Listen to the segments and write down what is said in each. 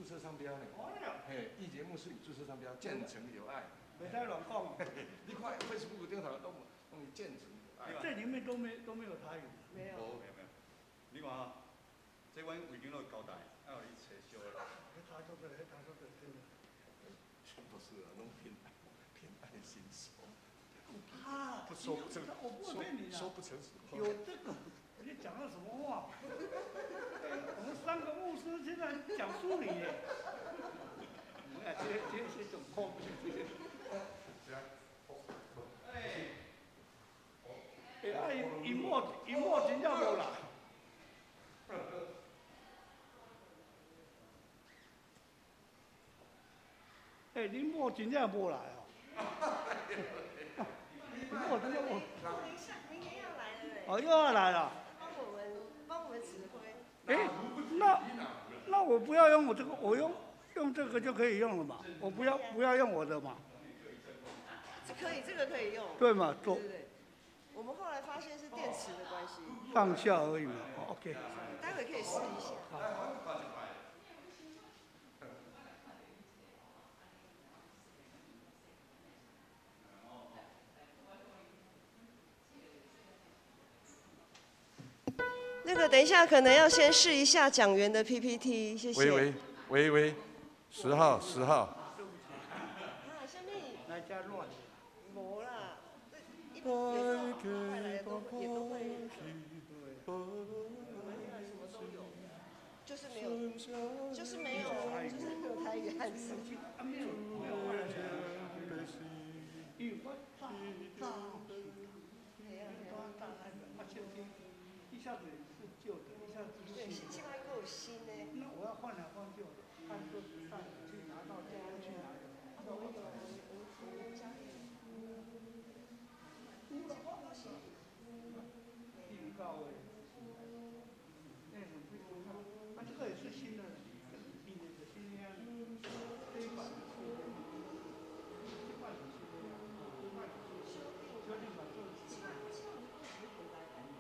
册商标呢。嘿，艺节目是有注册商标，建成有爱。没太乱讲。你看 Facebook 顶头都建成有爱。这里面都没有台语。没有。没有。你看哈，这阮卫经都交代，要互你找小的。他说的，真的。不是啊，拢偏爱心手。他，我不会骗你的。说不成熟。有这个，你讲了什么话？我们3个牧师现在讲书理耶。我们这种破不是这些。银幕真正无啦。林默真正无来哦。林默真正无。明天要来了嘞。哦，又要来了。帮我们指挥。那我不要用我这个，我用这个就可以用了嘛。我不要用我的嘛。可以，这个可以用。对嘛，做。对。我们后来发现是电池的关系。放下而已嘛。OK。待会可以试一下。那个等一下可能要先试一下讲员的 PPT， 谢谢。喂，10号。啊，下面。来加乱。没啦，一般快来的都会。什么都有。就是没有台语汉字。没有快来。一下子是旧的，一下子是新的。对，起码够新呢。那我要换来换去，看都上去拿到家去拿的。预告哎，这个也是新的，一年的新样，这一版是新的，这版是新的，修订版做。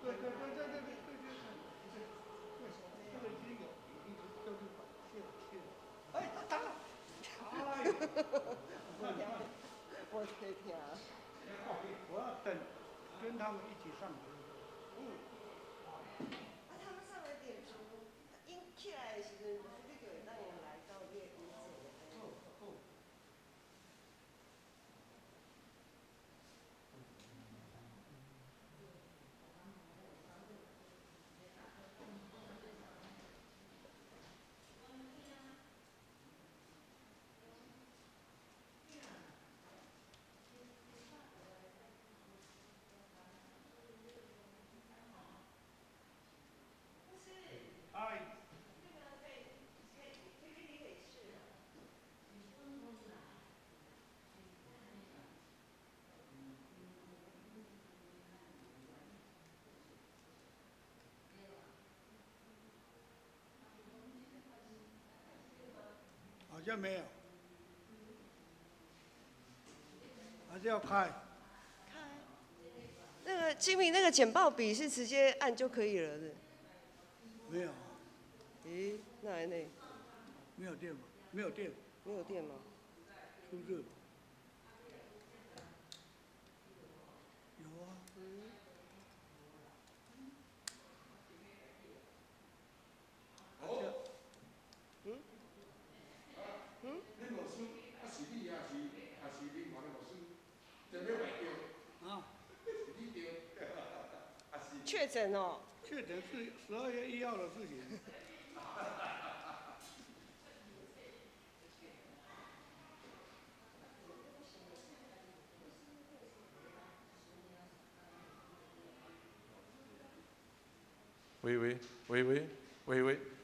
对，这个已经有，修订版谢了。哎，他打了。我的天啊！我要等跟他们一起上课。他们上来点钟，起来的时阵，你就会让我来到夜屋子。好像没有，还是要开。那个金明那个简报笔是直接按就可以了的。没有。咦，那还呢？没有电吗？没有电。没有电吗？出热。有啊。确诊哦。确诊是12月1号的事情。喂，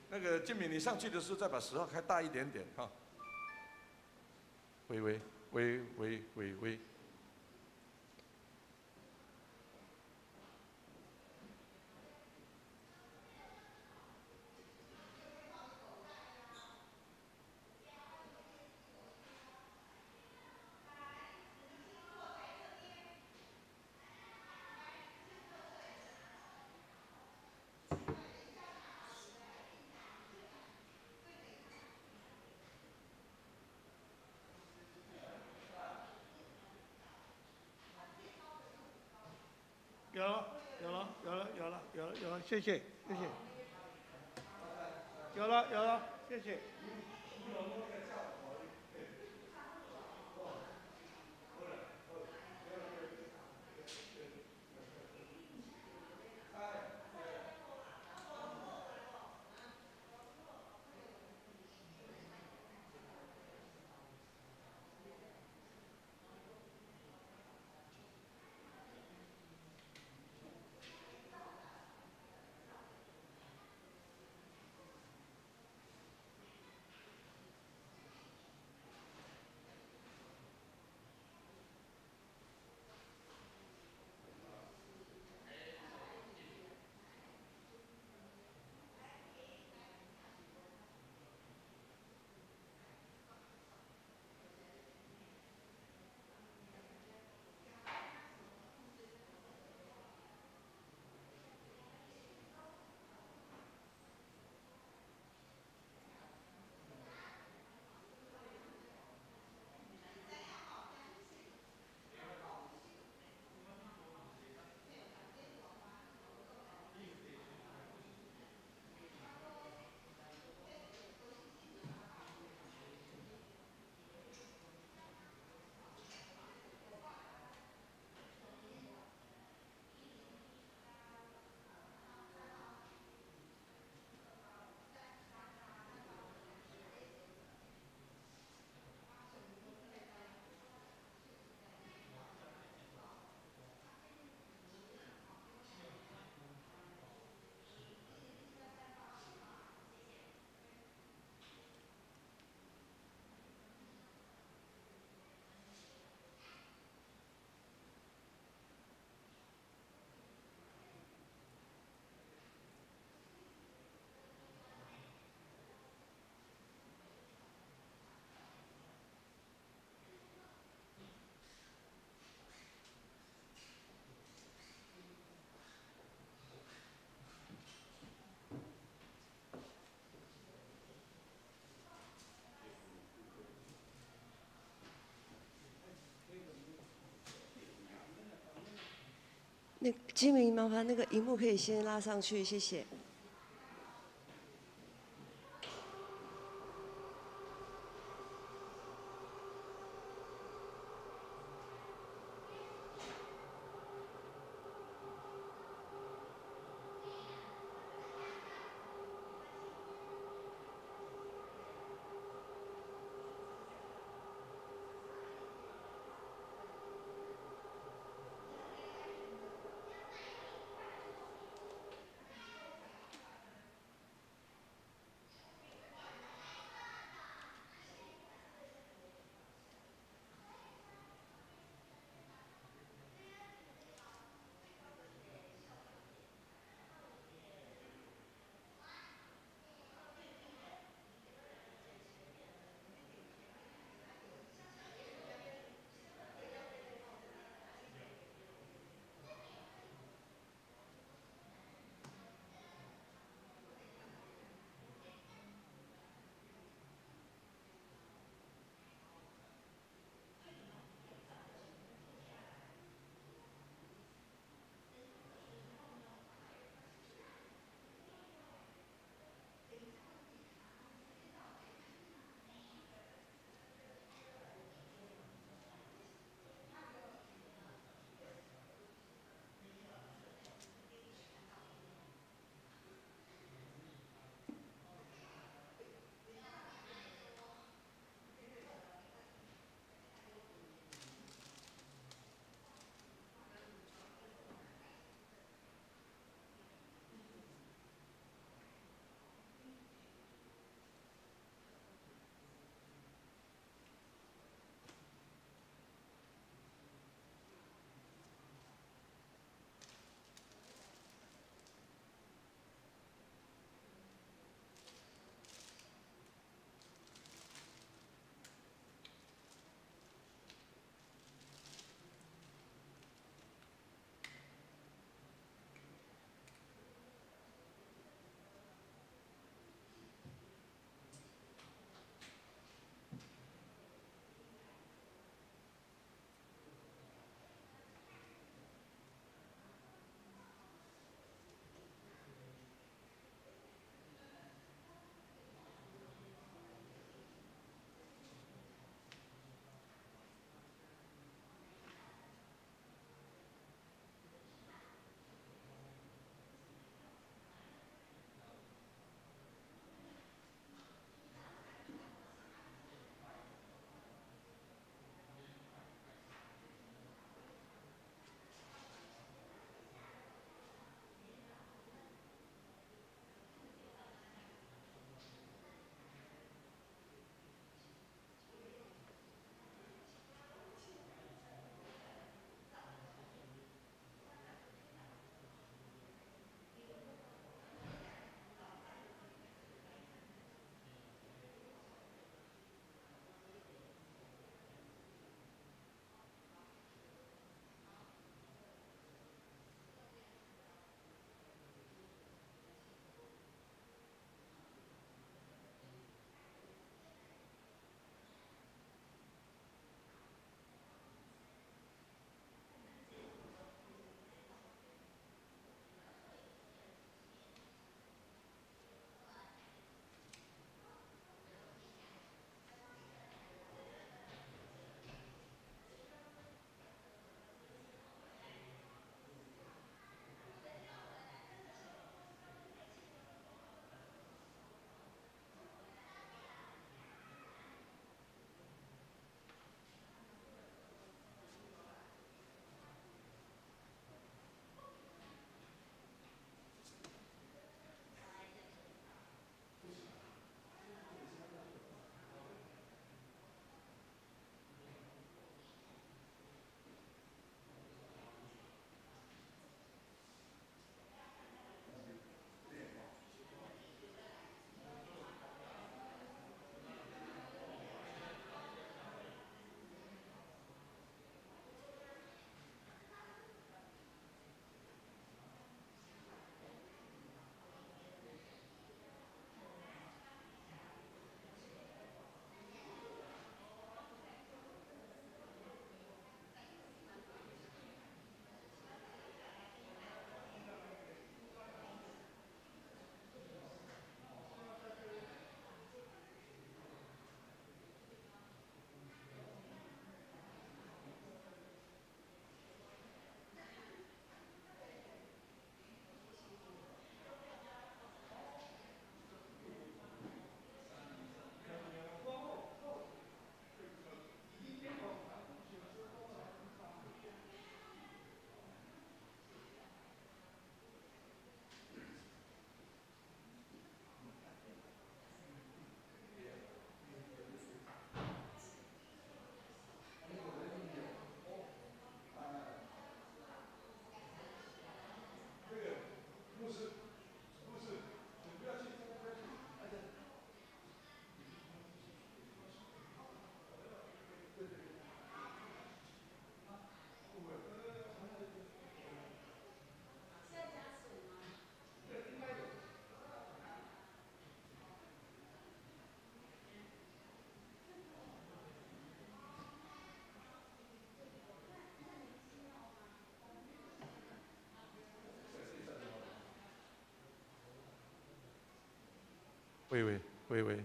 那个建敏，你上去的时候再把10号开大一点点哈。喂。谢谢，谢谢。有了，有了，谢谢。那金明，麻烦那个荧幕可以先拉上去，谢谢。微微微微。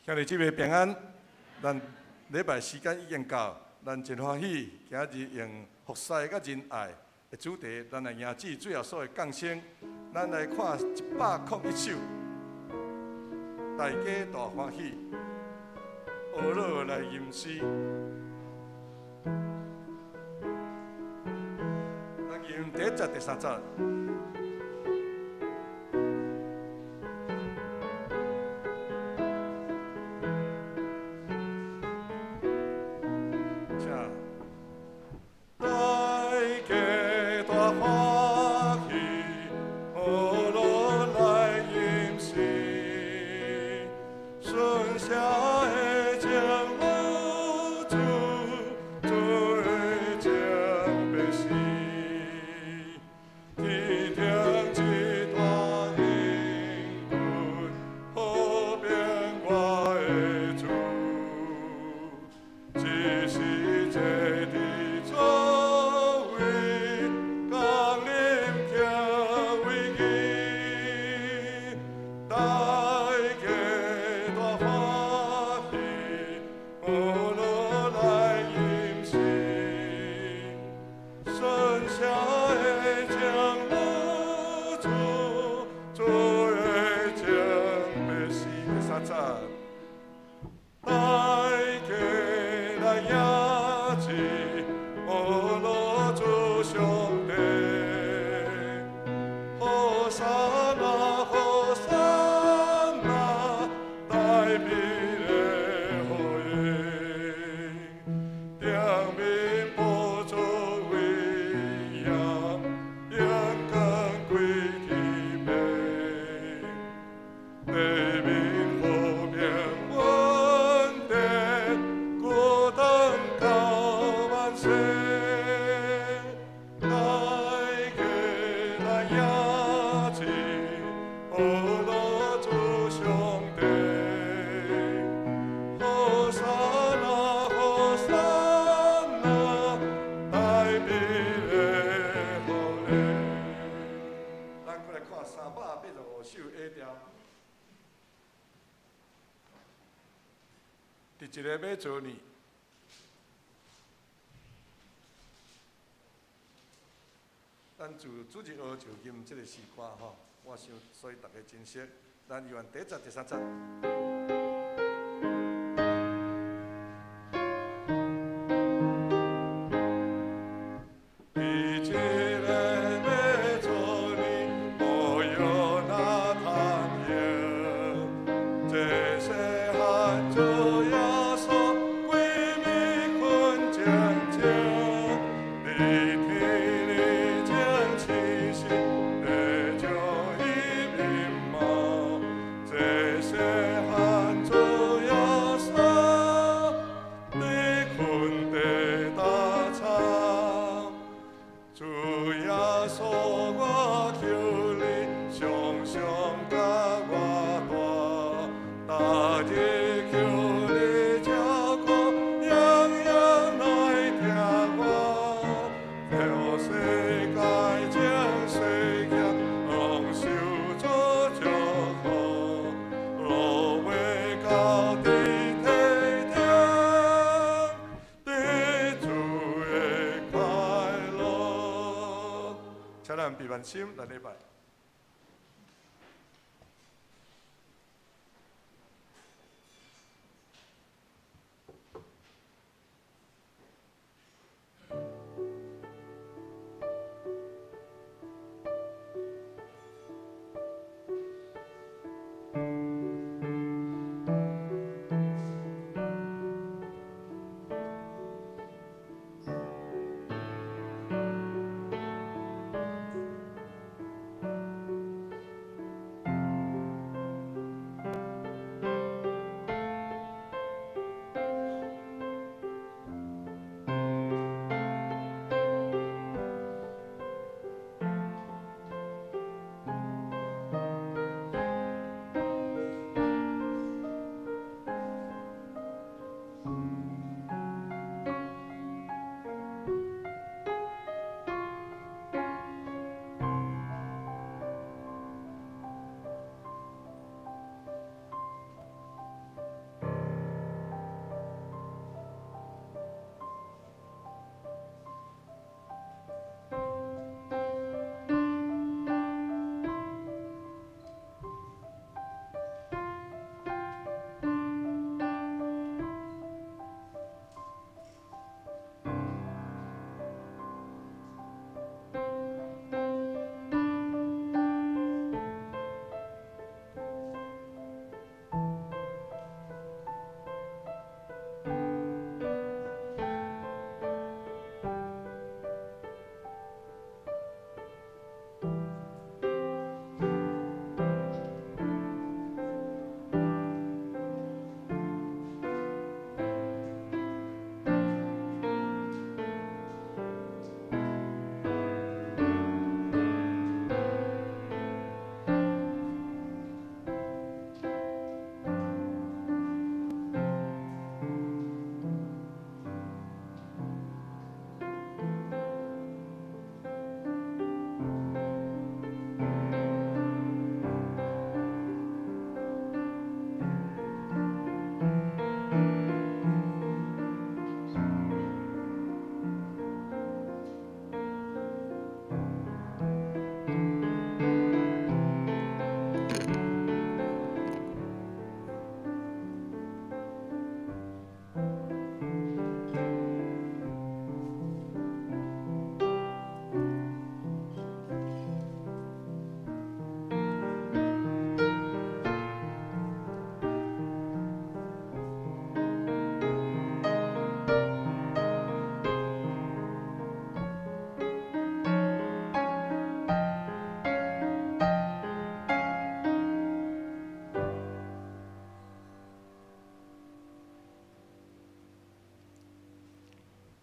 兄弟姊妹平安，咱礼拜时间已经到，咱真欢喜，今日用服侍甲仁爱的主题，咱来迎接最后所的降生，咱来看101首，大家大欢喜，学乐来吟诗，咱吟第1节、第3节。一个要做你。咱就主日学就吟这个诗歌吼，我想所以大家珍惜。咱预愿第1节、第3节。闭万心来礼拜。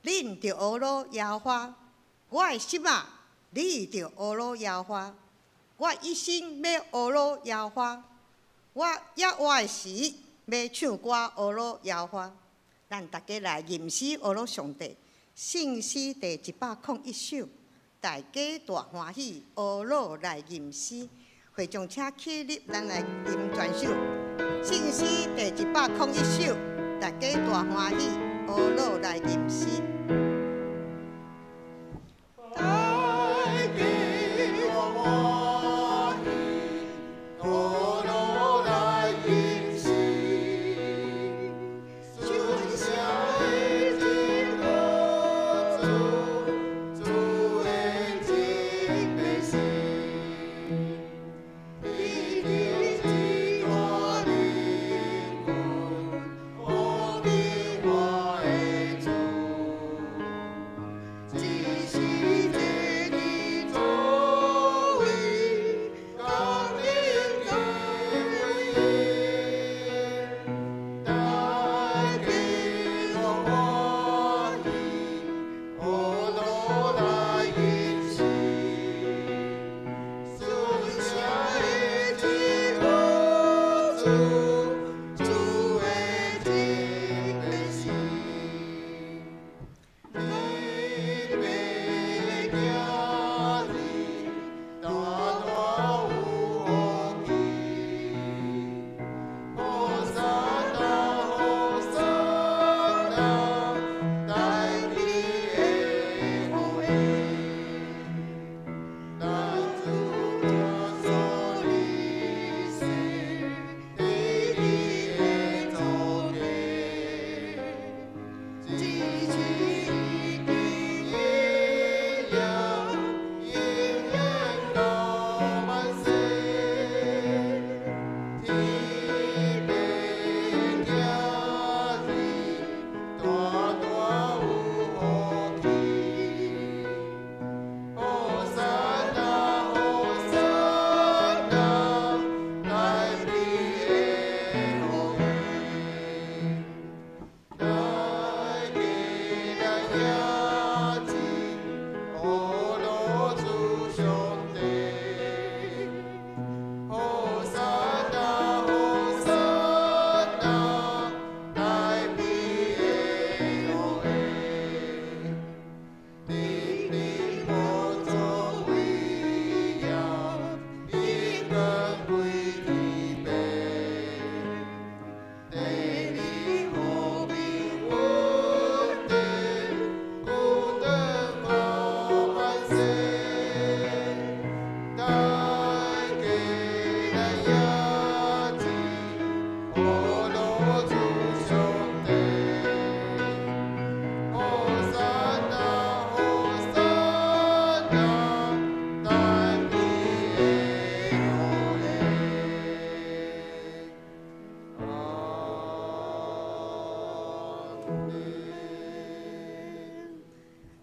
恁着学罗耶和华，我的心啊，你着学罗耶和华，我一心要学罗耶和华，我也活的时要唱歌学罗耶和华。咱大家来吟诗学罗上帝，圣诗第101首，大家大欢喜学罗来吟诗。会众请起立，咱来吟全首。圣诗第101首，大家大欢喜，乌老来吟诗。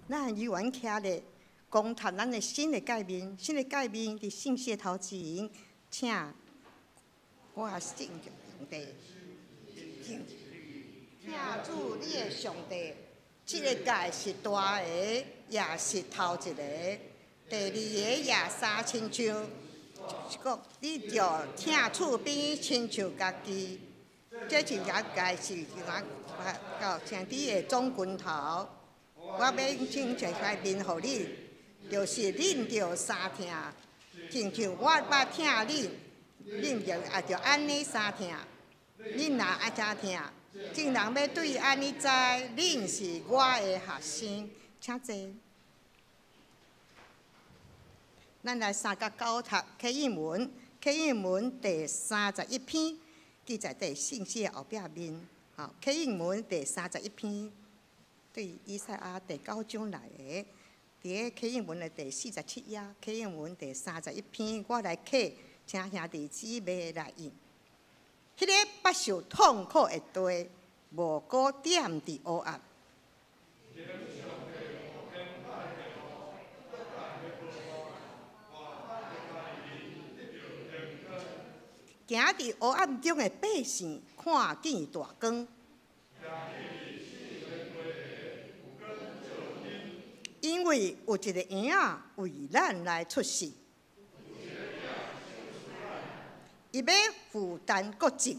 咱议员徛咧，讲谈咱的新的界面，新的界面伫圣谢头前，请我圣上帝，请主你的上帝，这个界是大个，也是头一个，第二个也三亲像，个你着请厝边亲像家己，这真正界是到城底的总拳头。我要请一块面互你，就是恁着三听，亲像我捌听恁，恁着安尼三听，恁若爱怎听，众人要对安尼知，恁是我的学生，请坐。咱来三甲九读启应文，启应文第31篇，记在第信息的后壁面。好，启应文第31篇。对以赛亚第9章内的，伫个启应文的第47页，启应文第31篇，我来刻，请兄弟姊妹来应。迄个不受痛苦的地，无辜点伫黑暗。行伫黑暗中的百姓，看见大光。因为有一个婴仔为咱来出世，伊要负担国政，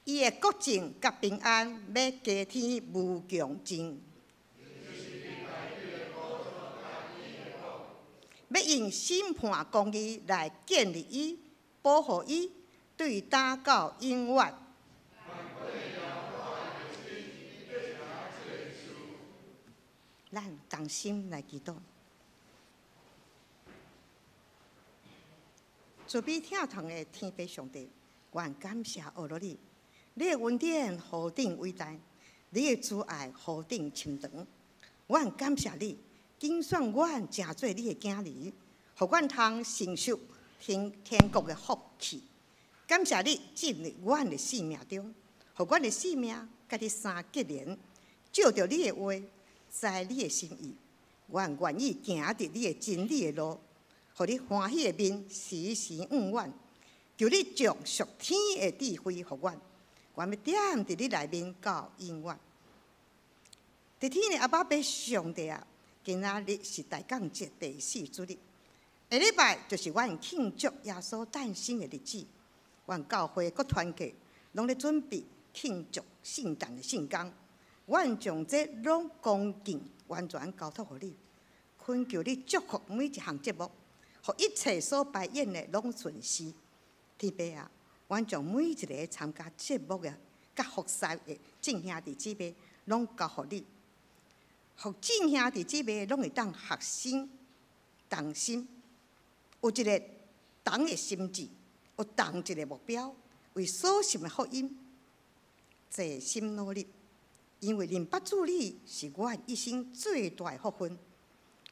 伊的国政甲平安要加添无穷尽。用审判公义来建立伊、保护伊，对打到永远。咱同心来祈祷。慈悲疼痛的天父上帝，愿感谢阿罗你，你的恩典何等伟大，你的慈爱何等深长。愿感谢你，拣选阮成做你的囝儿，互阮通承受天国的福气。感谢你进入阮的生命中，互阮的生命甲你相结连，照着你的话，在你的心意，阮愿意行伫你的真理的路，互你欢喜的面时时永远。求你将属天的智慧互阮，阮要点伫你内面到永远。伫天的阿爸爸上帝啊，今仔日是大降节第4主日，下礼拜就是阮庆祝耶稣诞生的日子。阮教会各团契拢咧准备庆祝圣诞的圣工，阮将这拢恭敬完全交托互你，恳求你祝福每一项节目，互一切所排演的拢顺遂。天父啊，阮将每一个参加节目的甲服侍的众兄弟姊妹拢交互你，互众兄弟姊妹拢会当学心、同心，有一个同的心志，有同一个目标，为所信的福音齐心努力。因为认捌主你是阮一生最大的福分，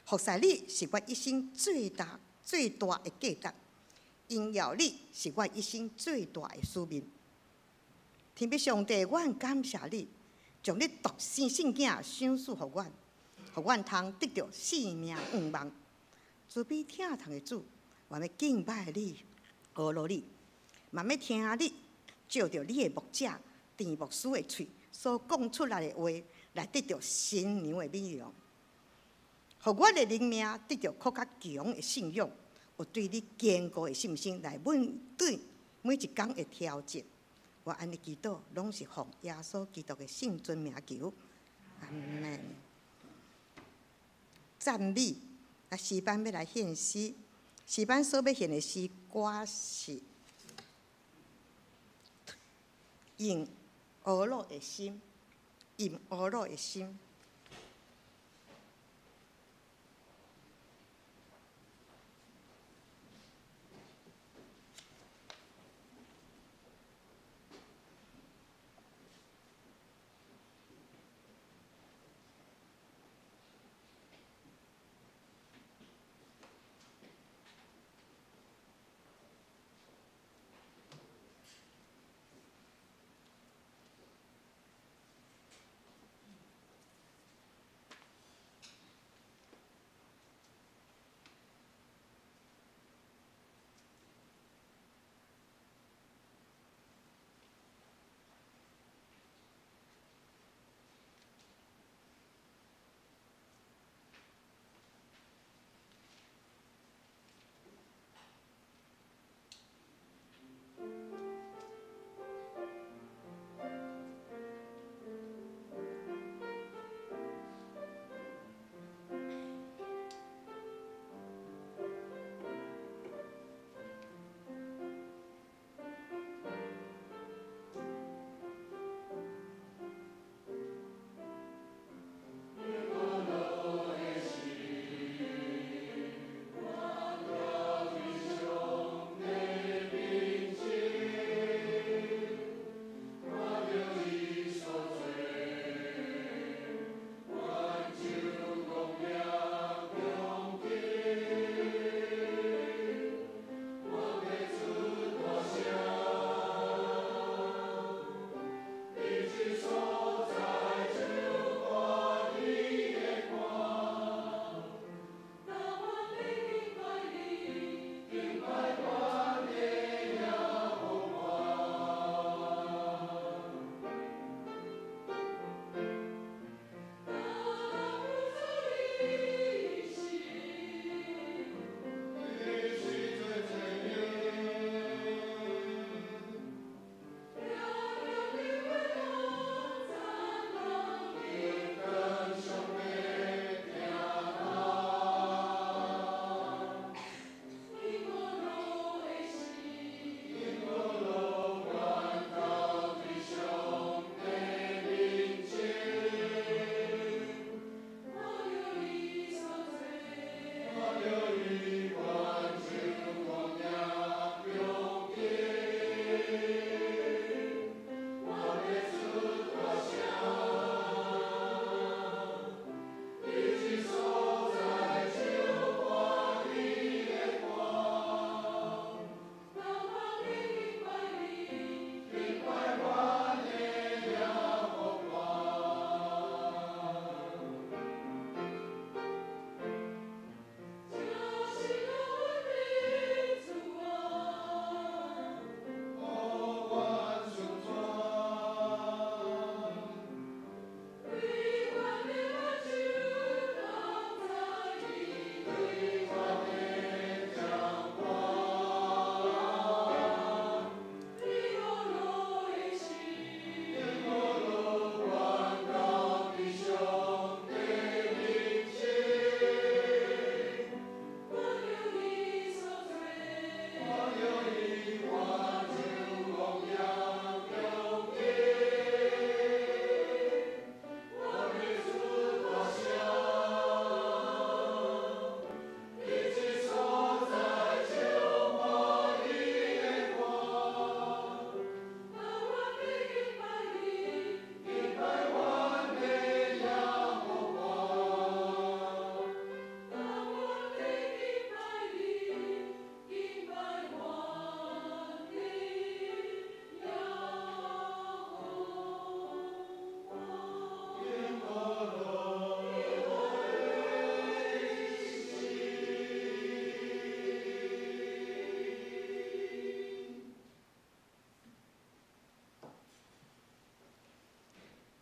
服侍你是阮一生最大的价值，荣耀你是阮一生最大的使命。天父上帝，阮感谢你，将你独生圣囝赏赐互阮，互阮通得到生命永望。慈悲疼痛的主，我要敬拜你，阿罗你，嘛要听你照着你的牧者田牧师的喙所讲出来的话，来得到新娘的美容，互我的灵命得到更较强的信仰，有对你坚固的信心来面对每一天的挑战。我安尼祈祷，拢是奉耶稣基督的圣尊名求，阿门。赞美，啊，诗班要来献诗，诗班所要献的诗歌是用俄罗的心，用俄罗的心。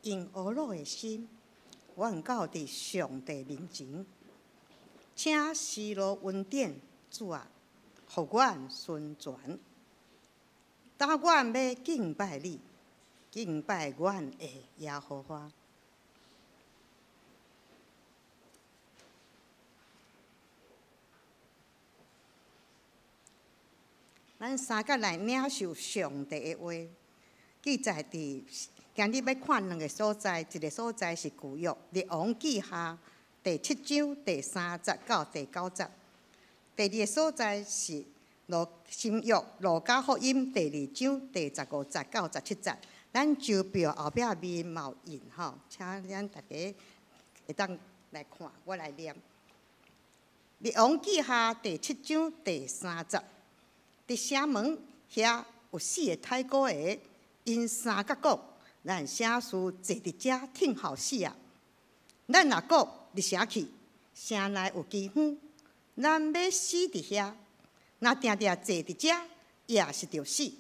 用恶路的心，愿到伫上帝面前，请施罗恩典，主啊，互阮顺传。当阮要敬拜你，敬拜阮的耶和华。咱三甲来领受上帝的话，记载伫今日要看两个所在，一个所在是旧约《列王记下》第7章第3节到第9节，第二个所在是新约《路加福音》第2章第15节到17节。咱周标后壁面貌印吼，请咱大家会当来看，我来念《列王记下》第7章第3节。伫城门遐有4个太古爷，因三甲讲：咱城士坐伫遮挺好死啊！咱若讲入城去，城内有饥荒，咱要死伫遐。若定定坐伫遮，也是着死。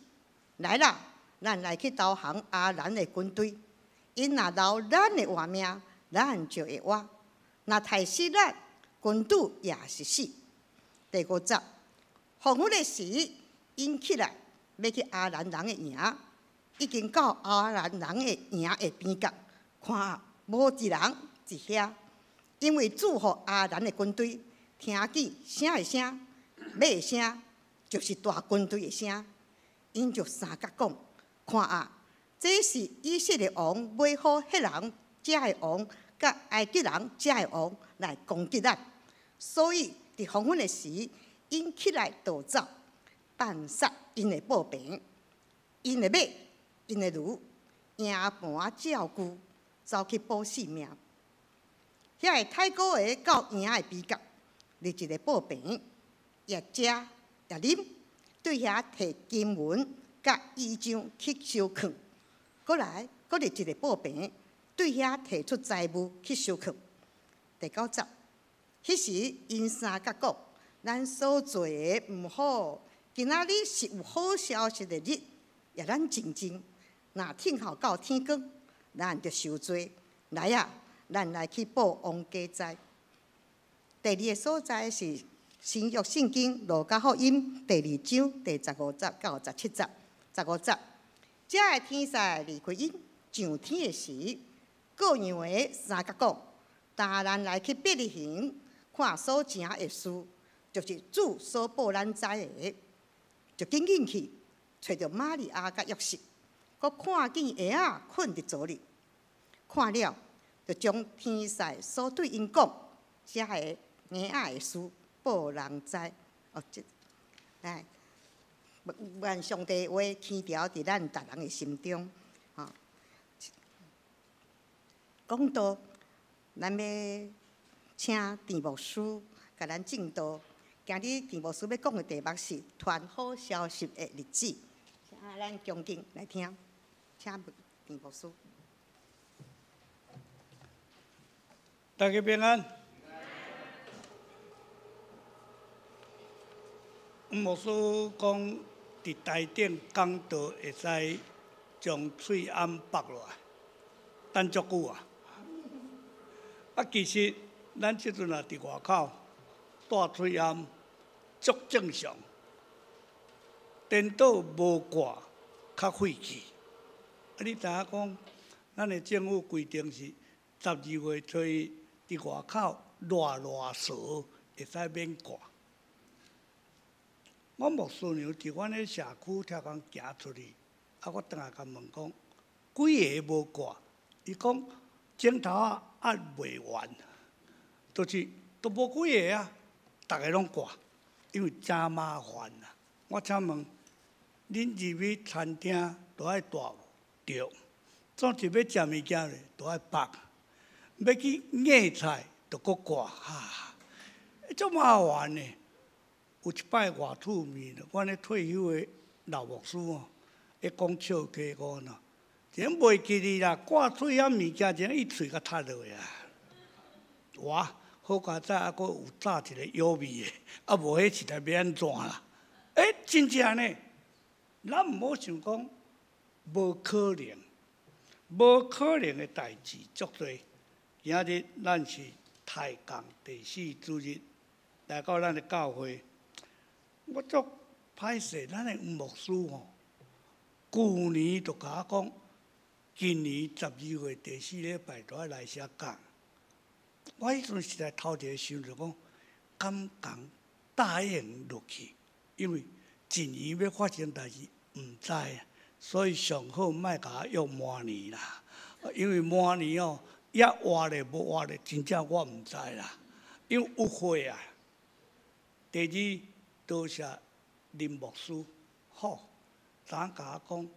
来啦，咱来去投降阿兰的军队。因若留咱的活命，咱就会活；若害死咱，军队也是死。第5节。黄昏的时，因起来要去阿兰人的营，已经到阿兰人的营的边角，看无一人伫遐，因为祝福阿兰的军队听见声的声、马的声，就是大军队的声。因就三甲讲：看啊，这是以色列王买好迄人遮的王，甲埃及人遮的王来攻击咱，所以伫黄昏的时。因起来逃走，犯杀因的宝病，因的马，因的驴，营盘照顾，走去保性命。遐个太古爷到营的边角，立一个宝瓶，也食也啉，对遐摕金文甲衣裳去收藏。过来，搁立一个宝瓶，对遐摕出财物去收藏。第9节，迄时因三甲讲。咱所做的毋好，今仔日是有好消息的日，也咱静静。若听候到天光，咱就受罪。来啊，咱来去报王家灾。第2个所在是新约圣经路加福音第2章第15节到17节。15节，遮个天使离开因上天的时，各样的三甲讲，当咱来去伯利恒看所成的事。就是主所报咱知的，就紧紧去找着玛利亚甲约瑟，佮看见婴仔困伫座里，看了就将天使所对因讲遮个婴仔的事报人知。哦，哎，愿上帝话轻条伫咱逐人的心中。讲到咱要请田牧师甲咱正道。今日田牧师要讲的题目是传好消息的日子，请咱恭敬来听，请田牧师。大家平安。牧师讲，伫台顶讲道会使将喙暗拔落来，等足久啊！其实咱即阵也伫外口。大喙暗足正常，颠倒无挂较费气。你知影讲，咱的政府规定是12月初伫外口热扫会使免挂。我牧师娘伫阮个社区超工行出去，我倒来甲问讲，几个无挂？伊讲镜头压袂完，就是都无几个啊。大家拢挂，因为真麻烦啦。我请问，恁入去餐厅都爱大无？对。总是要食物件咧，都爱绑。要去舀菜，都搁挂哈，足麻烦呢。有一摆外出面，阮咧退休的老牧师哦，会讲笑家伙喏，真袂记哩啦，挂喙啊物件，真伊喙甲塌落啊。哇！好佳哉，还佫有炸一个腰味的，无迄实在要安怎啦？真正呢，咱毋好想讲无可能，无可能的代志足多。今日咱是太降第4主日，来到咱的教会，我足歹势，咱的牧师吼，旧年就甲我讲，今年12月第4礼拜就要来写讲。我迄阵实在头一个想着讲，敢讲答应落去，因为一年要发生代志，毋知啊，所以上好莫甲我约明年啦，因为明年哦。也活咧，无活咧，真正我毋知啦。因为有会啊。第二，多谢林牧师，好，咱甲我讲，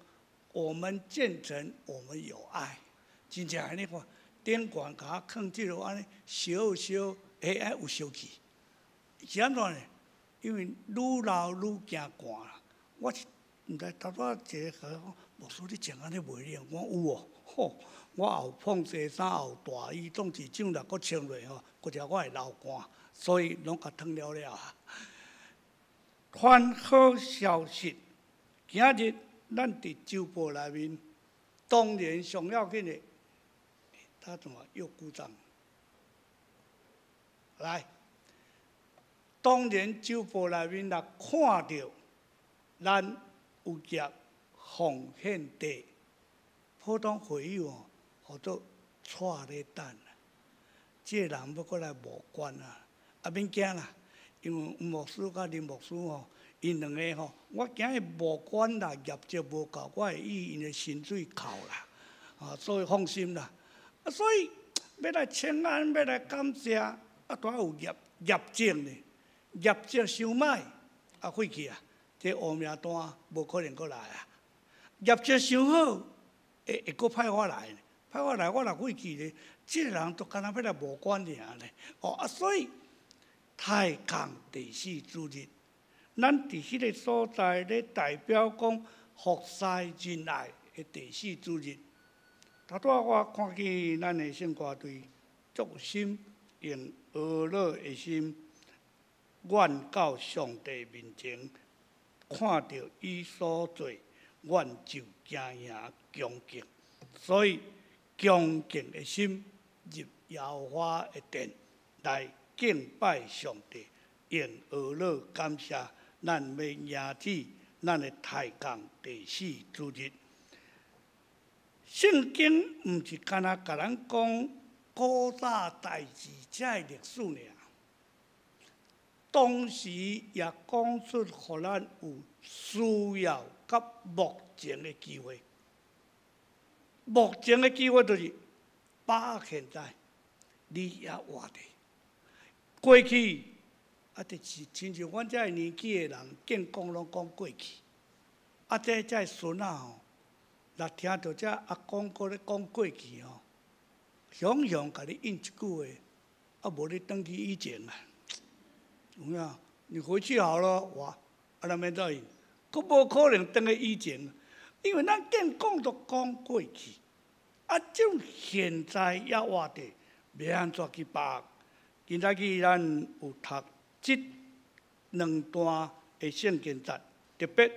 我们见证我们有爱，真正安尼看，顶悬甲我放即落安尼，烧烧，爱有烧气。是安怎呢？因为愈老愈惊寒啦。我毋知头仔一个甲我讲，牧师你穿安尼袂冷，我有哦，吼。我后碰西衫，后大衣，总是怎若搁穿落吼，搁只我会流汗，所以拢甲脱了了啊。番好消息，今日咱伫周报内面，当然上要紧的，他怎么又鼓掌？来，当然周报内面若看到咱有业奉献地，普通会友哦。好做带咧等啊！这个人要过来无关啊，免惊啦，因为牧师甲林牧师吼，因两个吼，我今日无管啦，业绩无够，我会以因的薪水扣啦，所以放心啦。所以要来请安，要来感谢，都有业绩呢，业绩伤歹，废去啊，这黑名单无可能过来啊。业绩伤好，会搁派我来呢。派我来，我若废去咧，这个人都敢若要来无管尔咧。所以太降第4主日，咱伫迄个所在咧，代表讲服侍仁爱的第4主日。头拄我看见咱的圣歌队，足心用俄乐的心，愿到上帝面前，看到伊所做，愿就惊讶恭敬。所以。恭敬的心入耶和华的殿，来敬拜上帝，用俄乐感谢咱的名字，咱的太降第4主日。圣经毋是干那甲咱讲古早代志遮的历史尔，当时也讲出，互咱有需要甲目前的机会。目前的机会就是把握现在，你也活着。过去就是亲像阮遮年纪的人，见讲拢讲过去。这孙仔吼，若听到这阿公搁咧讲过去吼，雄雄甲你应一句话，无你转去以前啊。有影？你回去好了，哇，咱免再应，佫无可能转去以前。因为咱见讲都讲过去，种现在也活着，要安怎去把握？今仔日咱有读这2段的圣经节，特别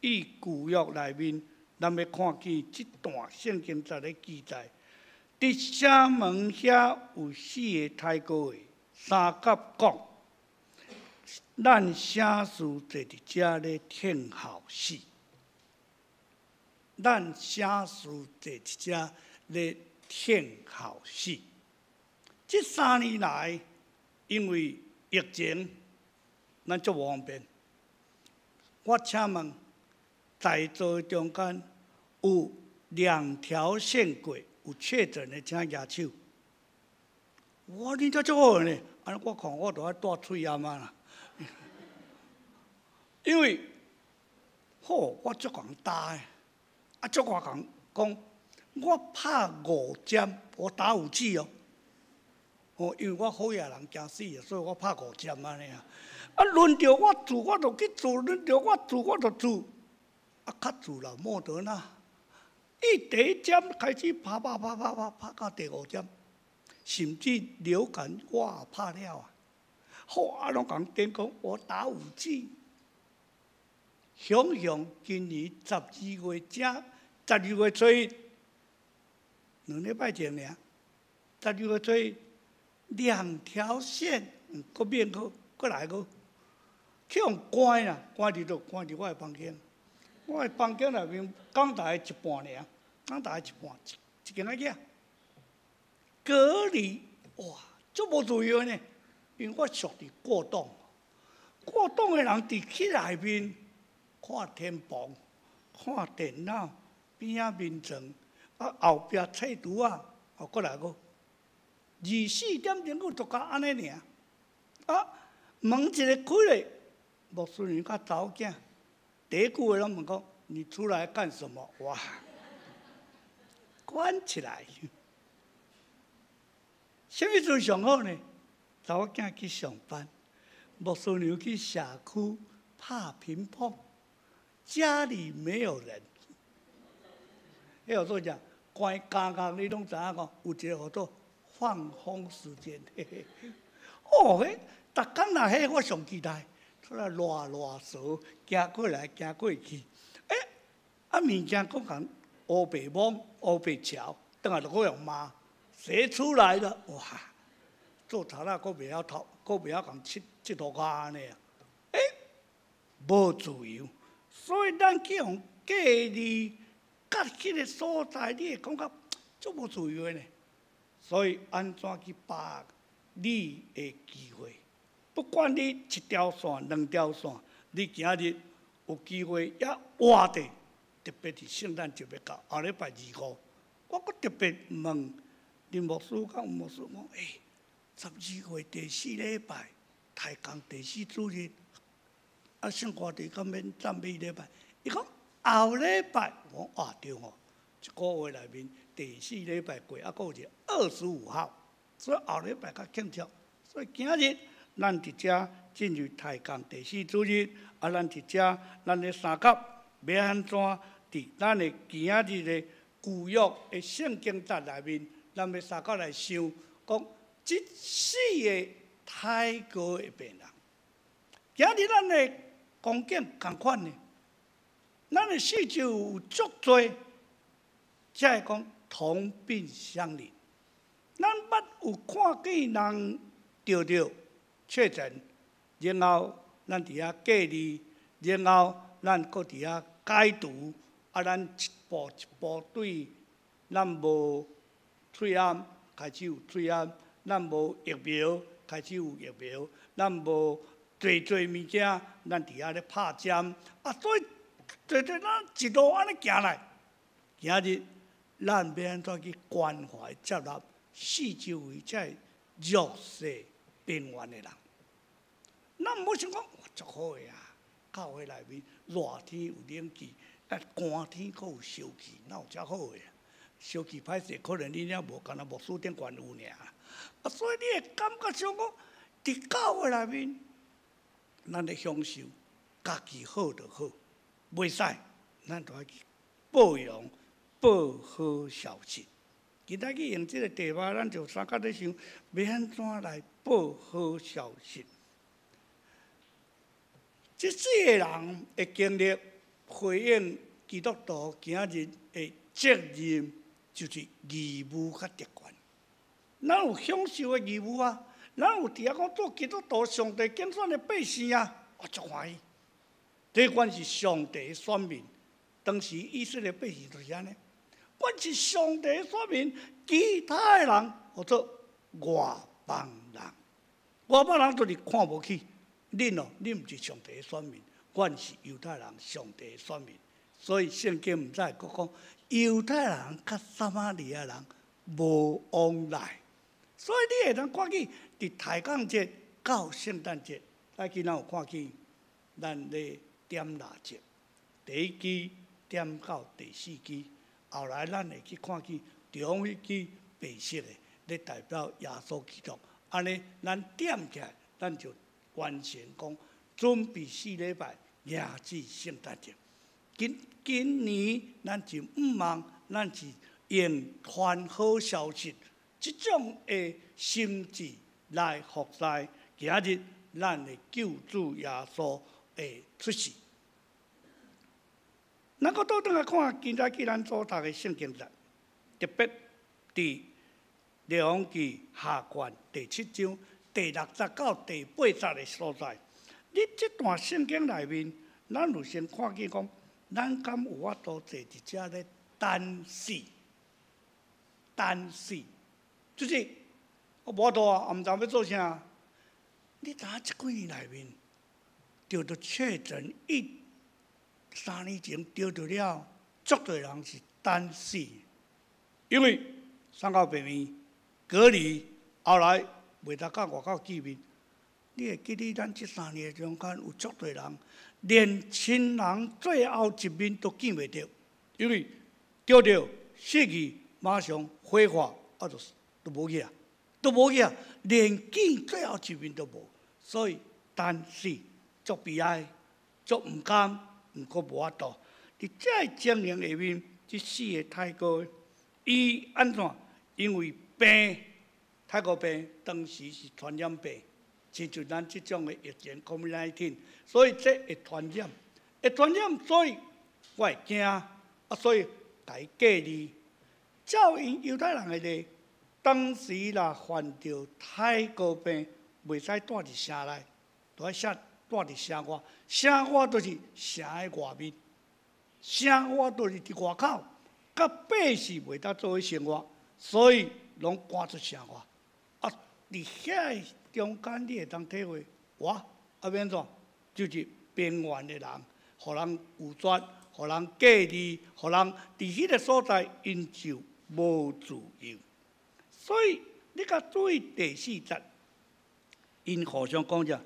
以旧约内面，咱要看见这段圣经节的记载。伫写门遐有4个太高的三甲讲，咱写书坐伫遮咧听好戏。咱写书坐伫遮咧听好戏。这3年来，因为疫情，咱足无方便。我请问，在座中间有2条线过有确诊的，请举手。哇，你这足好呢！安尼我看我都要戴喙炎啊啦。因为，我足共打的。足我讲，我拍5针，我打5剂哦。因为我好野人惊死啊，所以我拍5针安尼啊。轮到我住，我就去住；轮到我住，我就住。较住了莫德纳，伊第1针开始拍到第5针，甚至流感我也拍了啊。拢讲电讲我打5剂。雄雄今年12月初， 2礼拜前尔，12月做2条线，搁面搁来搁，去用关啦，关伫我的房间。我的房间内面讲台一半尔，讲台一半，一间仔囝隔离，哇，足无自由呢。因为我属伫过动的人伫起内面看天棚、看电脑，边仔面床，后壁册图啊，过来个24点钟个就甲安尼尔。门一个开咧，牧师娘甲查某囝，第一句话拢问讲：你出来干什么？哇，关起来。什么时上好呢？查某囝去上班，牧师娘去社区拍乒乓，家里没有人。迄号做啥？关刚刚你拢知影讲，有一个叫做放风时间。迄逐工若迄我上期待，出来乱踅，行过来行过去。物件讲讲乌白蒙、乌白桥，等下就搁用骂，谁出来了？哇！做头仔，搁袂晓头，搁袂晓共佚佗甲安尼啊！无自由，所以咱去用隔离，甲迄个所在，你会感觉足无自由的呢。所以安怎去把握你的机会？不管你1条线、2条线，你今日有机会也活着，特别是圣诞节要到后礼拜25，我搁特别问林牧师甲吴牧师讲，12月第4礼拜，太公第4主日，圣歌队敢免赞美礼拜？伊讲后礼拜，我讲对哦，一个月内面第4礼拜过，搁有一个25号，所以后礼拜较庆祝。所以今日咱伫遮进入太公第4主日，咱伫遮咱的三角要安怎伫咱的今日的旧约的圣经节内面，咱要三角来想讲。即4个太高的病人，今日咱的光景同款呢，咱的四周有足多，才会讲同病相怜。咱捌有看见人得确诊，然后咱伫遐隔离，然后咱搁伫遐解毒，咱一步一步对，咱无喙暗开始有喙暗。咱无疫苗，开始有疫苗；咱无侪物件，咱伫遐咧拍针。所以侪咱一路安尼行来，今日咱要安怎去关怀接纳四周围这弱势边缘的人？咱毋好想讲哇，足好个啊！教会内面热天有冷气，寒天阁有烧气，哪有遮好个？烧气歹势，可能你了无，干那牧师顶悬有尔。所以你会感觉上讲，伫教会内面，咱咧享受家己好就好，袂使，咱就要去保养、报好消息。今仔日用这个题目，咱就三角咧想，要安怎来报好消息？这4个人会经历回应基督徒今日的责任，就是义务甲特权。咱有享受的义务啊，咱有伫遐讲做基督徒上帝拣选的百姓啊，我足欢喜。这阮是上帝的选民，当时以色列百姓就是安尼。阮是上帝的选民，其他的人或做外邦人，外邦人就是看不起恁哦，恁毋是上帝的选民，阮是犹太人，上帝的选民。所以圣经毋知佫讲犹太人甲撒玛利亚人无往来。所以你会当看见，伫太公节到圣诞节，咱今仔有看见咱咧点蜡烛，第1支点到第4支，后来咱会去看见中1支白色的，咧代表耶稣基督。安尼咱点起来，咱就完成讲准备4礼拜迎至圣诞节。今年咱就毋忘，咱是用传好消息。这种的心志来服侍今日咱的救主耶稣的出世。咱搁倒转来看今仔日咱所读的圣经节，特别伫列王记下卷第7章第60到第80个所在。你这段圣经内面，咱有先看见讲，咱敢有法度坐伫遮咧等死？等死，就是我无法度啊，也毋知要做啥。你知影即几年内面，着确诊3年前得到了，足多人是等死，因为送到病院隔离，后来袂当到外口见面。你会记得咱这3年中间有足多人，连亲人最后一面都见袂到，因为得到死去马上火化，都无去啊，连见最后一面都无，所以等死足悲哀，足毋甘，毋过无法度。伫这情形下面，这4个太哥，伊安怎？因为病，太哥病当时是传染病。亲像咱即种的疫情 COVID-19， 所以这会传染，所以我会惊，所以家隔离。照因犹太人的例，当时若患着太过病，袂使住伫城内，都要住伫城外。城外就是城的外面，城外就是伫外口，甲百姓袂当做伙生活，所以拢赶出城外。伫遐中间，你会当体会，免怎？就是边缘的人，互人有绝，互人隔离，互人伫迄个所在，因就无自由。所以你甲注意第4节，因互相讲者，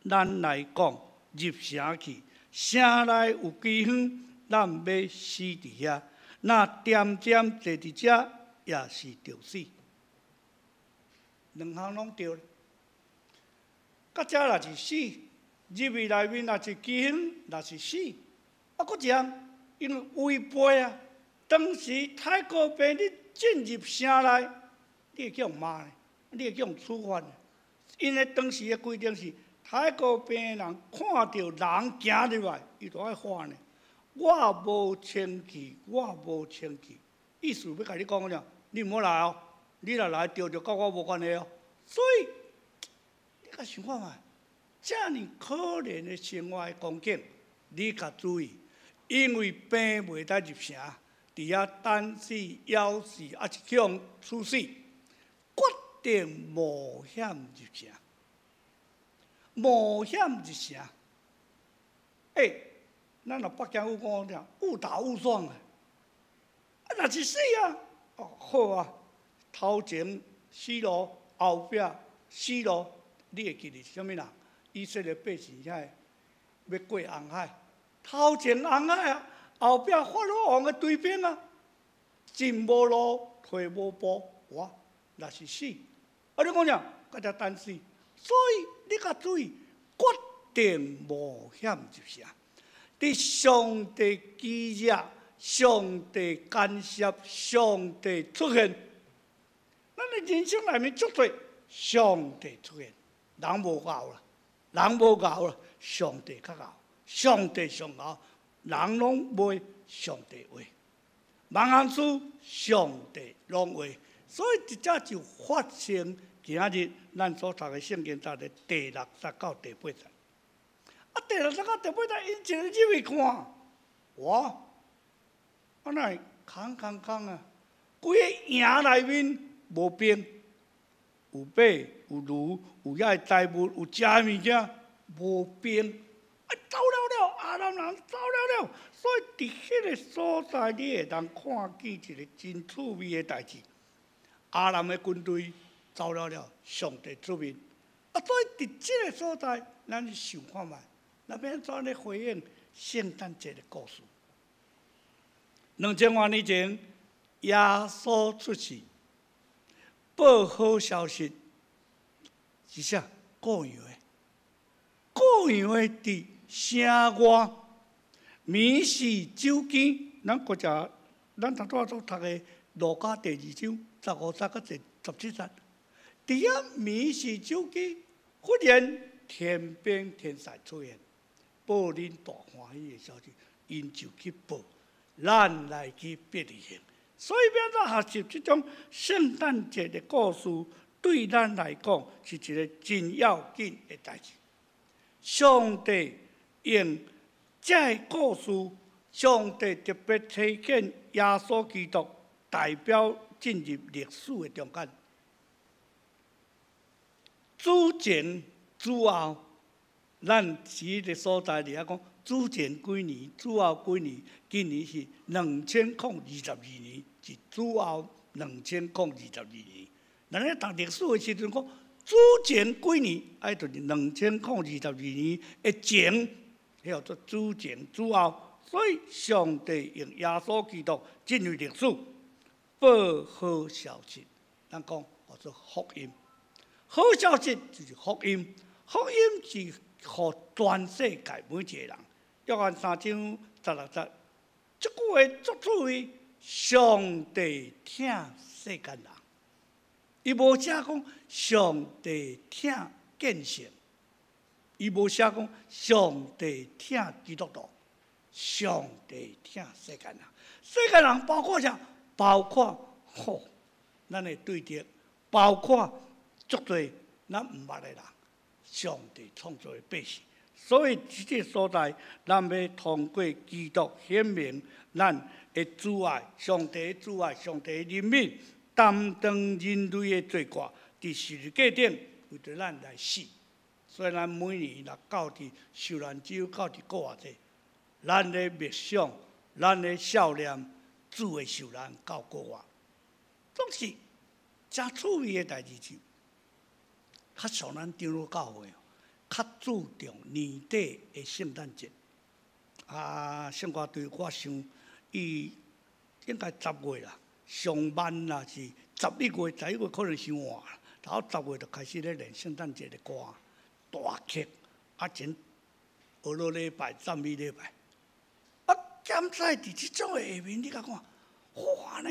咱来讲入城去，城内有饥荒，咱要死伫遐，若点点坐伫遮，也是着死。两项拢对。到遮若是死，入去内面若是饥荒，若是死。搁一项，因为违背啊！当时太过病，你进入城内，你会叫人骂呢，你会叫人处罚呢。因为当时的规定是，太过病的人看到人行入来，伊就爱喊呢。我无清气，意思要甲你讲啥？你毋好来哦。你若来着甲我无关系哦，所以你甲想看觅，遮尔可怜的生活的光景，你甲注意，因为病袂当入城，伫遐等死、枵死，是向处死，决定冒险入城，咱若北京话讲误打误撞啊，若是死啊，好啊。头前死路，后壁死路，你会记得是啥物人？以色列百姓遐要过红海，头前红海啊，后壁法老王的追兵啊，进无路，退无步，若是死，你讲啥？甲只等死，所以你甲注意，决定冒险入城，伫上帝基业、上帝干涉、上帝出现。咱的人生内面足多上帝出现，人无熬啦，上帝较熬，上帝上熬，人拢袂上帝话，万安事上帝拢话，所以一则就发生今日咱所读的圣经在的第60到第80节。第60到第80节，因一个入去看，哪会空啊！规个营内面。无兵，有马，有驴，有遐财物，有食的物件，无兵，走了，阿南人走了，所以伫迄个所在，你会当看见一个真趣味的代志。阿南的军队走了，上帝出面，所以伫即个所在，咱去想看觅，咱要安怎咧回应圣诞节的故事？2000多年前，耶稣出世。报好消息是啥？各样的伫城外，米是酒羹。咱国家，咱头拄读的路加第2章15节到17节，伫遐米是酒羹，忽然天兵天使出现，报恁大欢喜的消息，因就去报，咱来去伯利恒。所以要咱学习这种圣诞节的故事，对咱来讲是一个真要紧的代志。上帝用这个故事，上帝特别体现耶稣基督代表进入历史的中间。主前主后，咱时的所在里啊讲，主前几年，主后几年，今年是2022年，是主后2022年。咱咧读历史的时阵讲，主前几年，哎，就是2022年的前，叫做主前主后。所以上帝用耶稣基督进入历史，报好消息，咱讲叫做福音。好消息就是福音，福音是互全世界每一个人。约翰3章16节，这句话足注意，上帝听世间人。伊无写讲上帝听见性，伊无写讲上帝听基督徒，上帝听世间人。世间人包括啥？包括咱的对敌，包括足多咱毋捌的人，上帝创造的百姓。所以这个所在，咱要通过基督显明咱的主爱，上帝的主爱，上帝的怜悯，担当人类的罪过，伫十字架顶为着咱来死。所以咱每年若到伫受难周，到伫过活节，咱咧默想，咱咧孝念主的受难到过活，总是真趣味的代志是。较像咱长老教会，较注重年底的圣诞节。圣歌队我想，伊应该10月啦，上万啦是11月、11月可能伤晚啦，然后10月就开始咧练圣诞节的歌，大曲，前俄罗礼拜、赞美礼拜。检在伫即种的下面，你甲看，哇呢，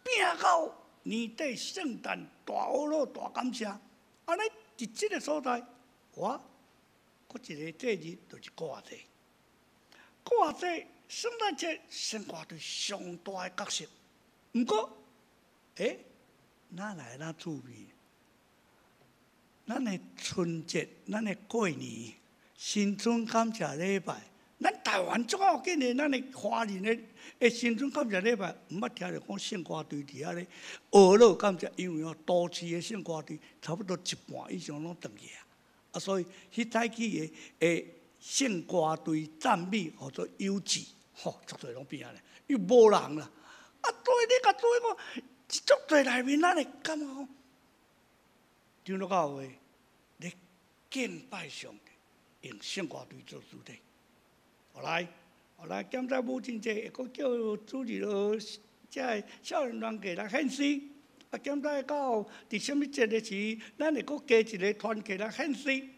拼到年底圣诞大俄罗大感谢。安尼，伫即个所在，我搁一个节日就是过活节。过活节、圣诞节，生活对上大的角色。毋过，咱来咱注意，咱的春节、咱的过年、新春感谢礼拜，咱台湾足要紧的，咱的华人的新春感谢礼拜，毋捌听着讲圣歌队伫遐咧俄罗感谢，因为都市的圣歌队差不多一半以上拢转去啊，所以迄早起的圣歌队赞美或者优质，足多拢变啊咧，又无人啦。对你甲对我，足多内面咱会感觉讲，长老教会咧敬拜上帝，用圣歌队做主题。后来检查母亲节，会阁叫主日学这少年团契来献诗。检查到伫什么节的时，咱会阁加一个团契来献诗。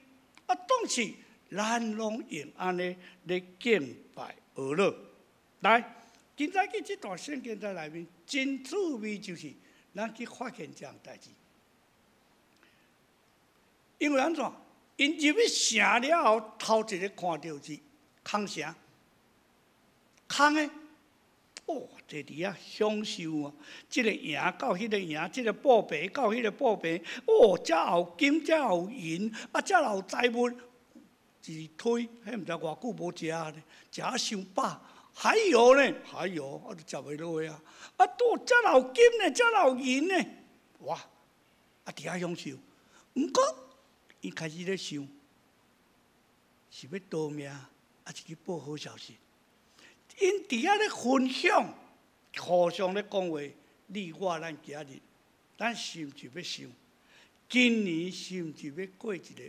当时咱拢用安尼咧敬拜俄罗。来，今早去这段圣经在内面，真趣味就是咱去发现这样代志。因为安怎？因入去城了后，头一个看到是空城。空的，坐伫遐享受啊！这个赢到迄个赢，这个布牌到迄个布牌，这有金，这有银，这有财物，一推，迄毋知偌久无食呢，食啊伤饱。还有呢，还有，我都食袂落啊！这有金呢，这有银呢，哇！伫遐享受。毋过，伊开始咧想，是要逃命，是去报好消息。因伫遐咧分享，互相咧讲话，你我咱今日，咱是毋是要想，今年是毋是要过一个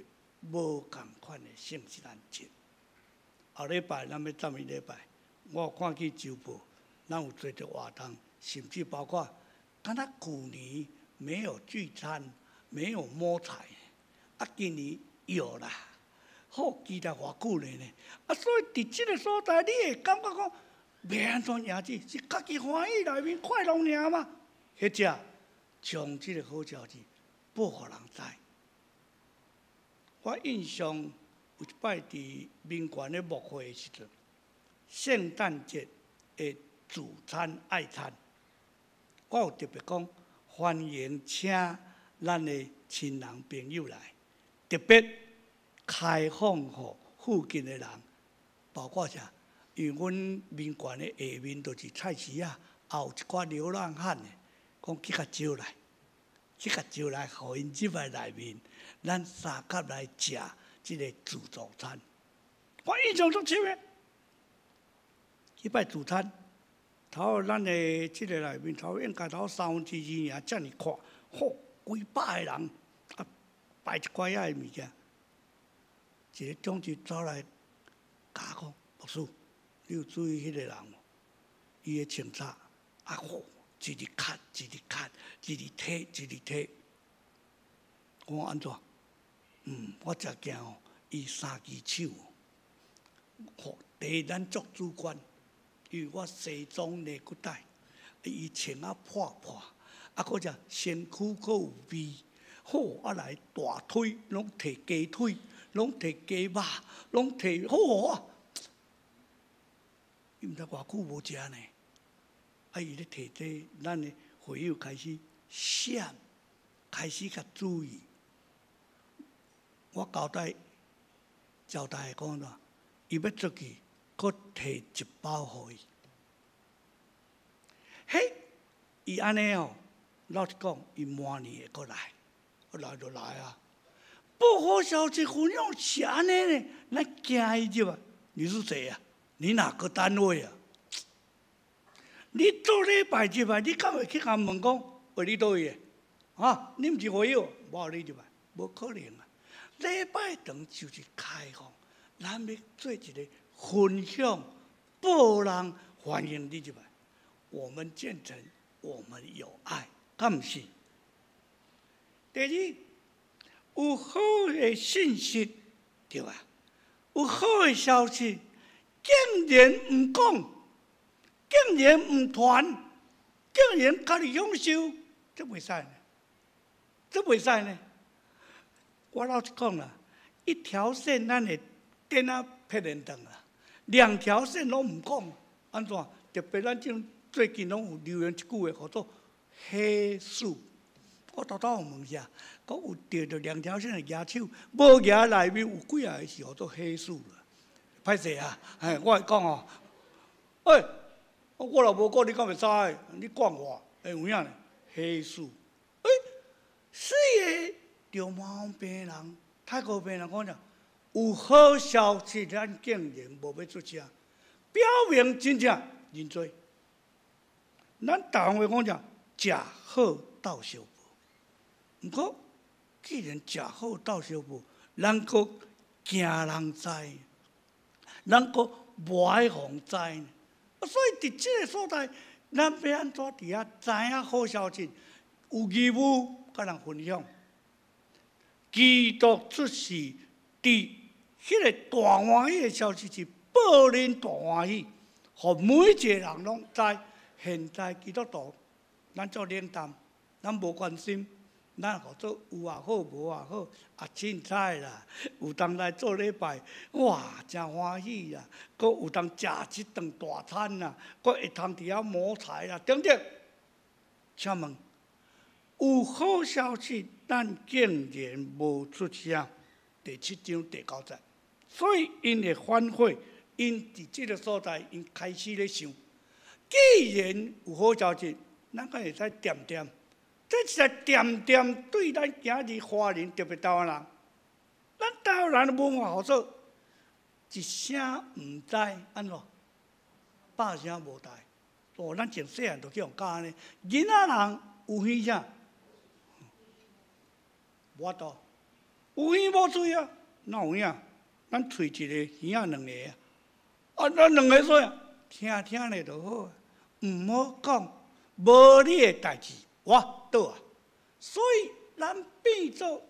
无共款的圣诞节？后礼拜咱要赞美礼拜，我看去周报，咱有做着活动，甚至包括，敢若旧年没有聚餐，没有摸彩，今年有啦。好，期待偌久呢？所以伫即个所在，你会感觉讲，袂安怎赢子，是家己欢喜内面快乐尔嘛？或者将即个好消息报互人知。我印象有一摆伫民权的牧会的时阵，圣诞节的主餐爱餐，我有特别讲，欢迎请咱的亲人朋友来，特别开放给附近的人，包括啥？因为阮民权的下面就是菜市啊，也有一寡流浪汉的，讲去甲招来，互因入来内面，咱三甲来食即个自助餐。我印象足深的，去摆自餐，头咱的即个内面头应该头2/3尔，遮尔宽，嚯，几百个人，啊，摆一寡仔的物件，一个总之走来，甲我讲，牧师。你有注意迄个人无？伊的穿插啊，嚯，一直咳，一直摕。我讲安怎？我真惊哦，伊3支手，嚯，第一咱足主观，因为我西装内裤带，伊穿啊破，啊，搁只身躯搁有味，嚯，啊来大腿拢摕鸡腿，拢摕鸡肉，拢摕嚯。伊毋知偌久无食呢，啊！伊咧摕这，咱的会友开始闪，开始较注意。我交代讲呾，伊要出去，搁摕一包互伊。嘿，伊安尼哦，老实讲，伊明年会搁来，来就来啊！不好消息分享是安尼呢，咱惊伊入啊，你是谁啊？你哪个单位啊？你做礼拜入来，你敢会去甲问讲，话你倒位的？啊，你毋是会友，无你入来，无可能啊！礼拜堂就是开放，咱要做一个分享，报人欢迎你入来。我们建成，我们有爱，敢毋是？第二，有好的信息，对吧？有好的消息。竟然唔讲，竟然唔传，竟然家己享受，这袂使呢？这袂使呢？我老实讲啦，一条线咱会电啊拍连长啦，2条线拢唔讲，安怎？特别咱最近拢有流行一句话，叫做“黑数”。我偷偷问一下，讲有钓到2条线的野手，无野内面有几下是叫做黑数啦？歹势啊！我会讲哦，我若无讲，你敢会知？你管我？有影呢？黑数，是的，流氓病人、泰国病人讲啥？有好消息，咱竟然无要出声，表明真正认罪。咱台湾话讲啥？食好斗相报。毋过，既然食好斗相报，咱阁惊人知。咱阁无爱防知呢，所以伫即个所在，咱要安怎伫遐知影好消息，有义务甲人分享。基督出世，伫迄个大欢喜的消息是报恁大欢喜，互每一个人拢知。现在基督徒，咱做冷淡，咱无关心。咱合作有也好，无也好，凊彩啦。有当来做礼拜，哇，真欢喜啦！搁有当食一顿大餐啦，搁会通伫遐摸彩啦，等等。请问，有好消息，咱竟然无出声。第7章第9节，所以因会反悔，因伫即个所在，因开始咧想，既然有好消息，咱敢会使点点。这是点对咱今日华人特别台湾人，咱台湾人的文化好做，一声唔知安怎，100声无代。哦，咱从细汉就去用教安尼，囡仔人有耳啥？无法度，有耳无嘴啊，哪有影？咱喙一个耳仔2个啊，咱2个说听咧就好啊，唔好讲无你的代志。我倒啊，所以咱变做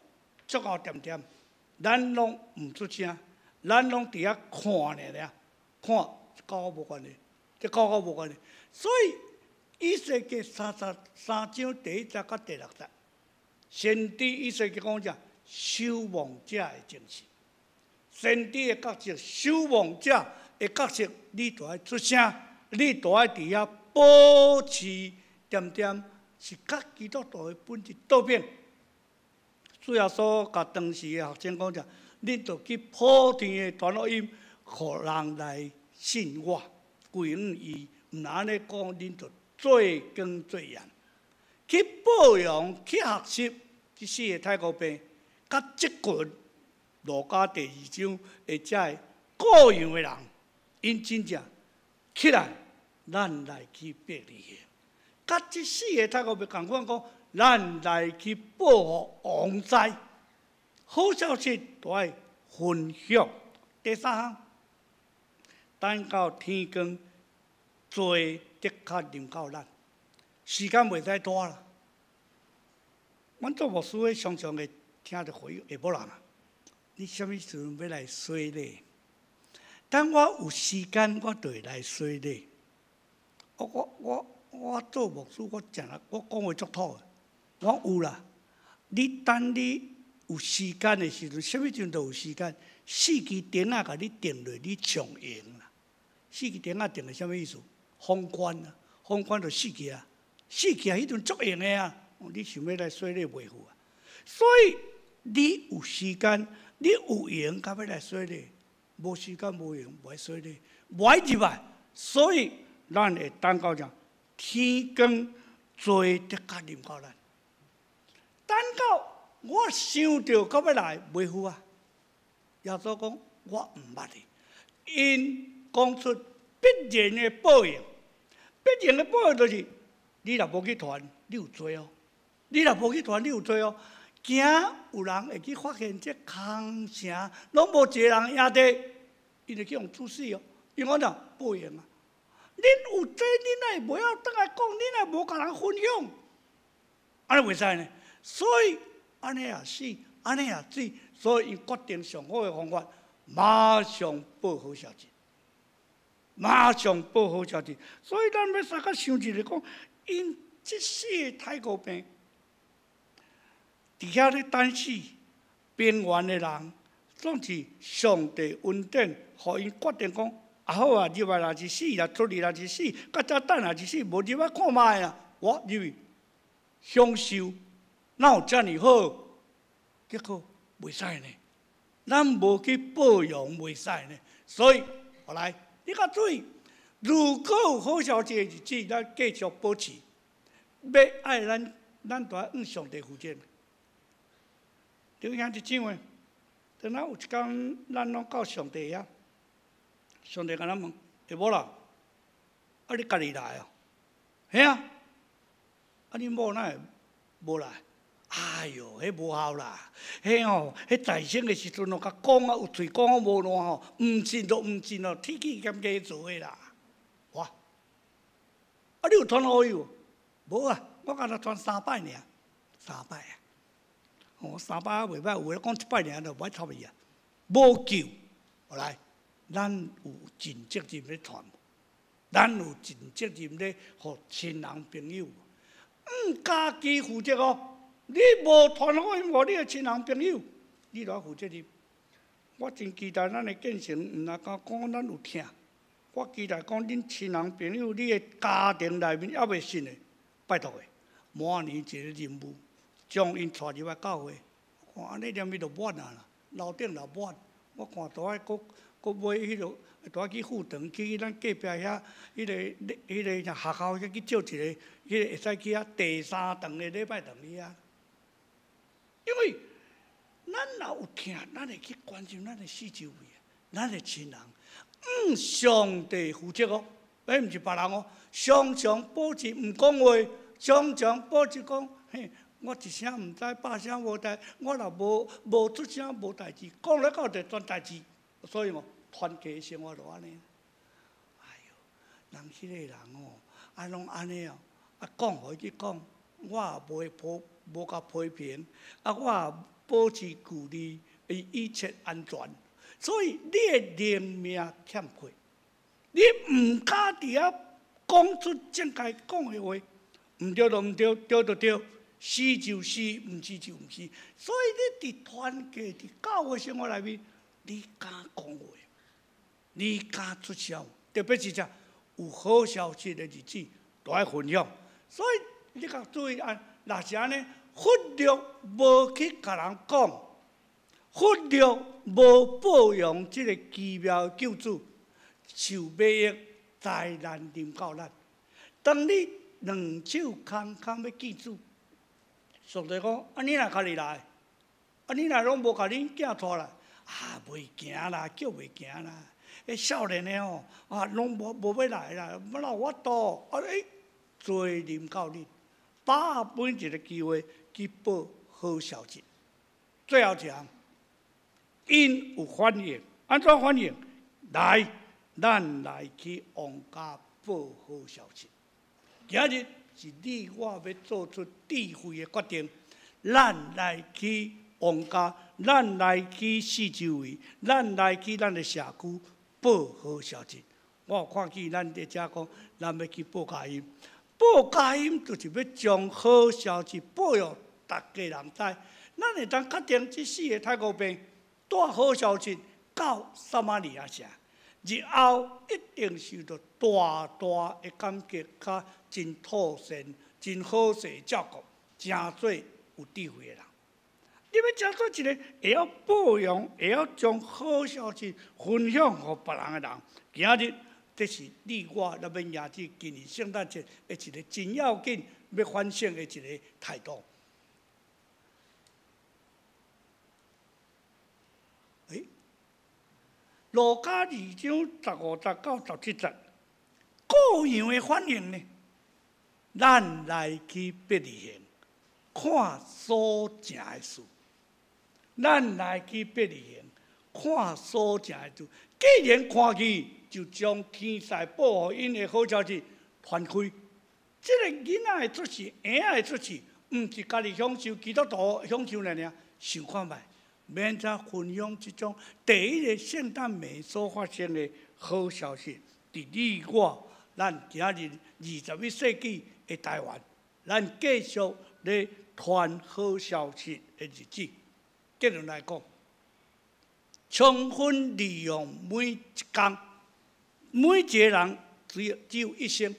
足够点，咱拢唔出声，咱拢伫遐看咧，看跟我无关系，这跟我无关系。所以以西结33章第1节到第6节，先知以西结讲啥？守望者的精神，先知的角色，守望者的角色，你就要出声，你就要伫遐保持点。是甲基督徒的本质倒变。主耶稣甲当时的学生讲者，恁着去普天的传福音，互人来信我。归因伊毋若安尼讲，恁着做光做盐，去保养、去学习即四个太空病，甲即群路加第2章或者各样的人，因真正起来，咱来去迫利。甲即四个太空病共款讲，咱来去保护王灾。好消息都爱分享。第三项，等到天光，罪的确临到咱，时间袂使拖啦。阮做牧师的常常会听着回下某人啊，你什么时阵要来洗礼？等我有时间，我就会来洗礼。我做牧师，我讲话足土的。我有啦，你等你有时间的时阵，什么时阵都有时间。4支钉仔甲你钉落，你上用啦。4支钉仔钉的什么意思？封关啊，封关就4支啊，4支啊，迄阵足用的啊。你想要来洗礼袂赴啊？所以你有时间，你有用，才要来洗礼。无时间无用，袂洗礼，袂入来。所以咱会等到讲天光，罪的确临到咱。等到我想到到要来，袂赴啊。耶稣讲：我毋捌你。因讲出必然的报应，必然的报应就是：你若无去传，你有罪哦；你若无去传，你有罪哦。惊有人会去发现这空城拢无一个人赢地，伊就去用处死哦。因为怎报应啊？恁有这，恁哪会袂晓倒来讲？恁哪无甲人分享？安尼袂使呢？所以安尼也死，安尼也死。所以，伊决定上好的方法，马上报好消息，马上报好消息。所以，咱要三个想一下讲，因这4个太空病，伫遐咧等死边缘的人，总是上帝恩典，互因决定讲，啊好啊，入来也是死，啦出去也是死，甲遮等也是死，无入来看卖啊，我入去享受，哪有遮尔好？结果。袂使呢，咱无去保养袂使呢，所以后来你较注意，如果有好消息的日子，咱继续保持，要爱咱都要向上帝负责。就像一张诶，等下有一天咱拢到上帝遐，上帝甲咱问：会无啦？啊，你家己来哦？嘿啊，啊你某哪会无来？哎哟，迄无效啦！迄吼，迄在生的时阵咯，甲讲啊有嘴讲啊无烂吼，毋信就毋信咯，天气兼加做的啦。哇！啊，你有传好友？无啊，我敢若传3摆尔，3摆啊。哦，3摆啊袂歹，有诶讲1摆尔就袂插伊啊，无救。后来，咱有尽责任咧传，咱有尽责任咧，互亲人朋友，家己负责哦。你无传好因互你的亲人朋友，你就要负责任。我真期待咱的建成，毋若讲咱有听。我期待讲恁亲人朋友，你的家庭内面还未信的，拜托的，每年一个任务，将因带入来教会。看安尼念伊就满啊啦，楼顶也满。我看倒爱搁买迄落，倒爱去富堂去咱隔壁遐，迄个学校遐去借一个，迄个会使去遐第3堂的礼拜堂去遐。因为咱若有听，咱会去关心咱的四周围，咱的亲人，上帝负责哦，迄毋是别人哦。常常保持毋讲话，常常保持讲，嘿，我一声毋知，百声无代，我若无出声无代志，讲了到就全代志。所以哦，团结生活就安尼。哎哟，人迄个人哦，拢安尼哦，讲互伊去讲，我也无甲批评，我也保持距离，一切安全。所以你的灵命欠缺，你毋敢伫遐讲出正该讲的话，毋对就毋对，对就对，是就是，毋是就毋是。所以你伫团结、伫教会生活内面，你敢讲话，你敢出声，特别是有好消息的日子，都爱分享。所以你甲注意啊，若是安尼，忽略无去甲人讲，忽略无保养即个奇妙的救主，受买役灾难临到咱。当你两手空空要记主，上帝讲：啊，你若家己来，啊，你若拢无甲恁囝带来，啊，袂行啦，叫袂行啦。迄少年的吼，啊，拢无要来啦，要哪有法度？啊，罪临到你，把握每一个机会去报好消息。最后一项，因有反应，安怎反应？来，咱来去王家报好消息。今日是你我要做出智慧的决定，咱来去王家，咱来去四周围，咱来去咱的社区报好消息。我有看见咱伫遮讲，咱要去报佳音，报佳音就是要将好消息报予大家人知。咱会当确定这4个太公病带好消息到撒玛利亚城，日后一定受到大大的感激，甲真妥善、真好势的照顾，真做有智慧的人。你要真做一个会晓保养、会晓将好消息分享给别人的人，今日这是你我咱要迎接今年圣诞节的一个真要紧、要反省的一个态度。路加2章15、19、17节，各样的反应呢？咱来去伯利恒，看所成的事。咱来去伯利恒，看所成的事。既然看去，就将天使保护因的好消息传开。这个囡仔的出世，婴仔的出世，毋是家己享受，基督徒享受尔，想看觅。免再分享这种第一个圣诞节所发生的好消息，伫你我咱今日21世纪的台湾，咱继续咧传好消息的日子。结论来讲，充分利用每一天，每一个人只有一生，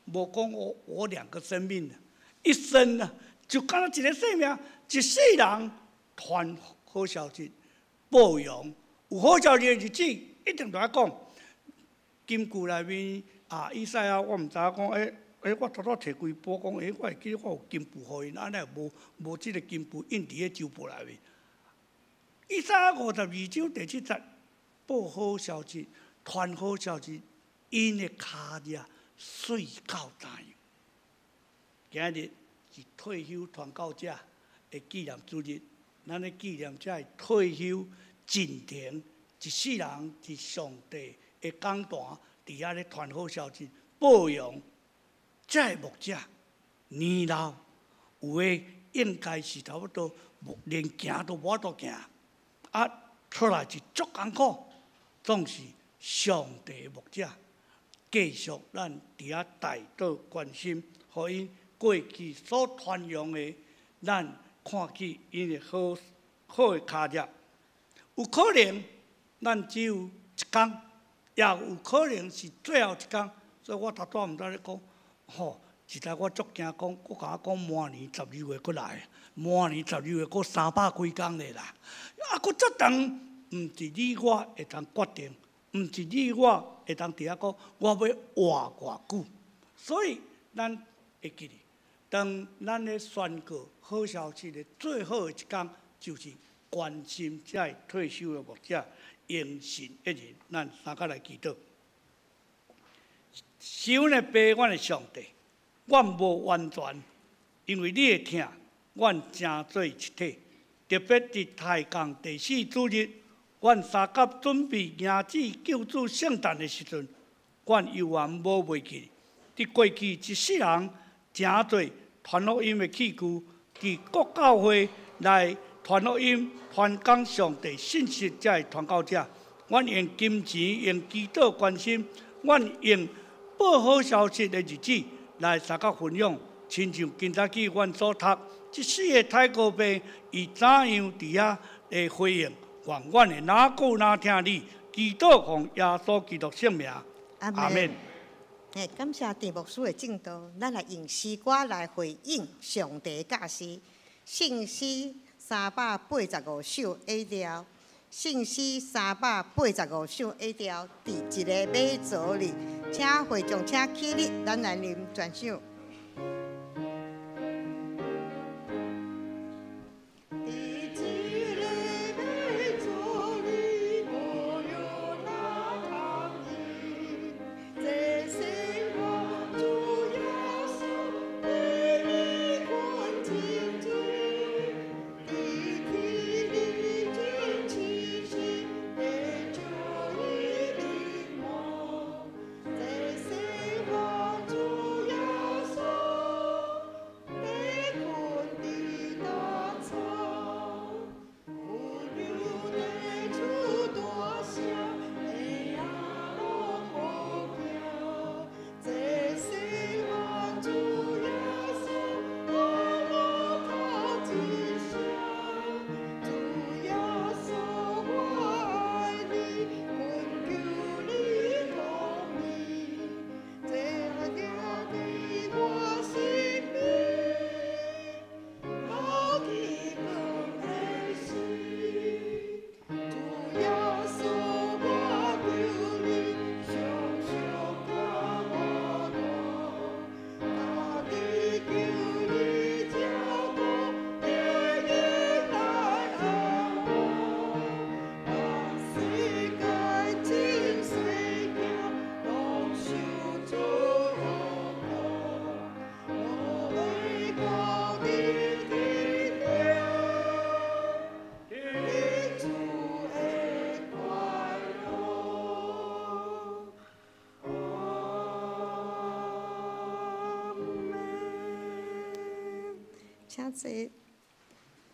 无讲我2个生命了，一生啊，就干一个生命，一世人传好消息，保养有好消息的日子，一定来讲。金句内面啊，以赛亚我毋知影讲，我偷偷摕几部讲，我会记得我有金句互因，安尼无即个金句印伫个周报内面。以赛亚52章第7节，报好消息，传好消息，因的脚迹水到知影。今日是退休传教者的纪念主日。咱咧纪念这退休进庭一世人伫上帝的讲坛，伫遐咧传好消息，保养这牧者年老，有诶应该是差不多连行都无法度行，啊，出来是足艰苦，总是上帝的牧者，继续咱伫遐带到关心，互因过去所传扬的咱。看起因的好的脚迹，有可能咱只有一天，也有可能是最后一天。所以我头拄毋知咧讲，实在我足惊讲，佫甲我讲明年12月佫来，明年12月佫300几天咧啦，佫遮长，毋是你我会通决定，毋是你我会通伫遐讲，我要活偌久。所以咱会记哩。当咱咧宣告好消息的最好的一天，就是关心这退休的牧者，用神一日，咱三甲来祈祷。是阮的爸，阮的上帝，阮无完全，因为你的疼，阮正做一体。特别伫太公第4主日，阮三甲准备迎接救主圣诞的时阵，阮犹原无忘记，伫过去一世人诚多。传福音的器具，伫各教会来传福音、传讲上帝信息，才会传教者。阮用金钱、用祈祷关心，阮用报好消息的日子来三甲分享。亲像今早起阮所读，这4个太公病，伊怎样伫遐来回应？愿阮的哪顾哪听你，祈祷奉耶稣基督圣名，阿门。感谢田牧师的正道，咱来用诗歌来回应上帝教示。圣诗385首 A 调，圣诗385首 A 调，第一个马祖里，请会众请起立，咱来念全首。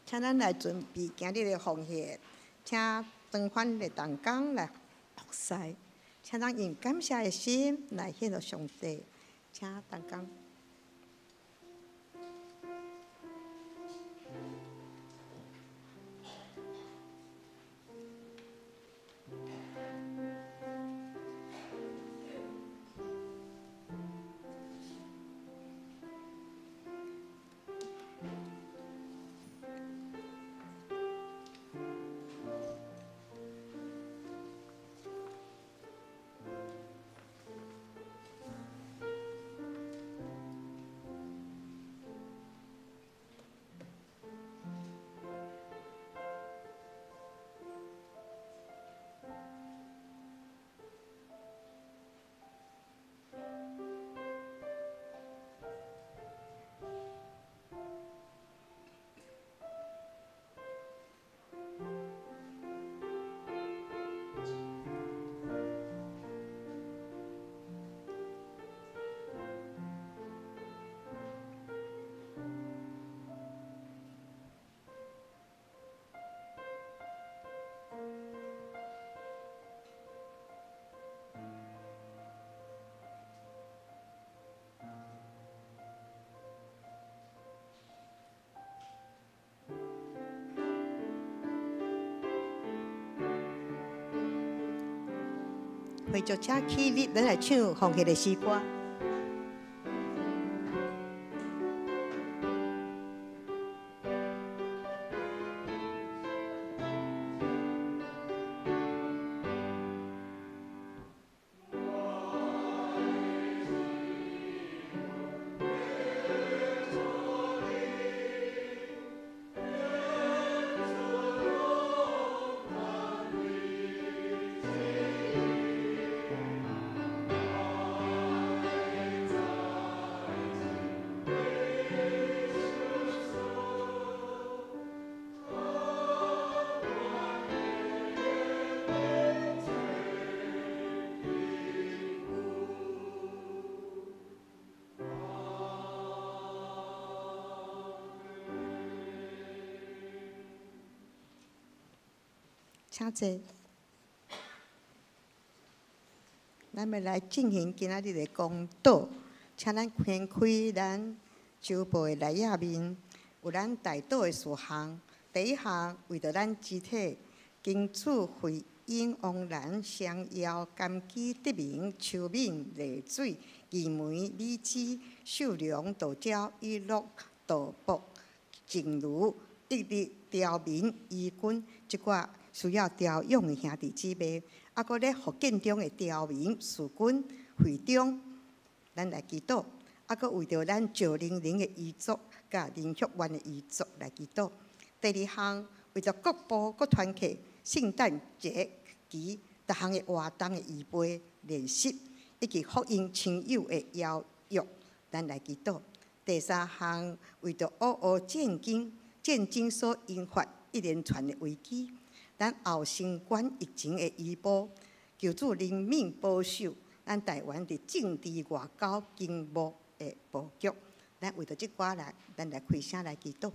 请咱来准备今日的奉献，请长款的同工来服侍，请咱用感谢的心来献给上帝，请同工。会众请起立，咱来唱奉献的诗歌。请坐，咱要来进行今仔日的公道，请咱掀开咱周报的内页面，有咱大道的事项。第一项为着咱肢体经主会因王兰相邀，甘基得名，秋闽丽水，义梅李枝，秀良道椒，以乐道卜，静茹一日刁民义军，即寡需要调用的兄弟姊妹，啊，搁咧福建中的刁民士军会中，咱来祈祷，啊，搁为着咱赵玲玲的遗族，甲林旭元的遗族来祈祷。第二项，为着各部各团契圣诞节期逐项的活动的预备练习，以及福音亲友的邀约，咱来祈祷。第三项，为着战争所引发一连串的危机，咱后新冠疫情的预报，求主怜悯保守咱台湾的政治、外交、经贸的布局。咱为着即寡来，咱来开声来祈祷。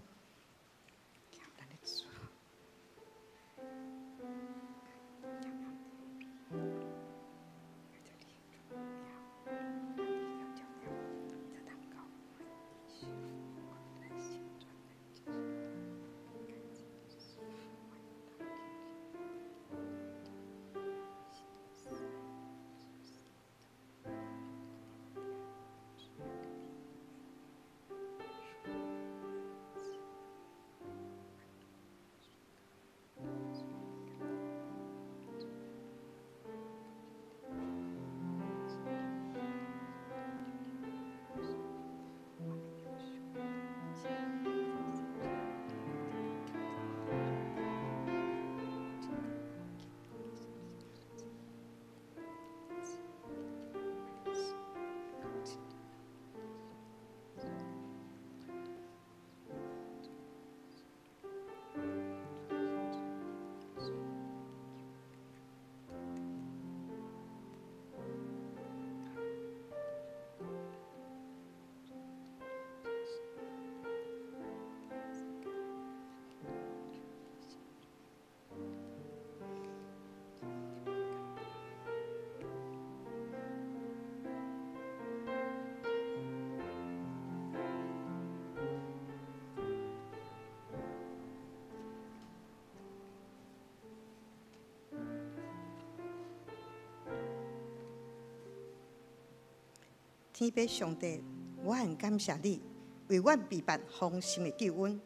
天父上帝，我很感谢你，为阮备办丰盛的救恩。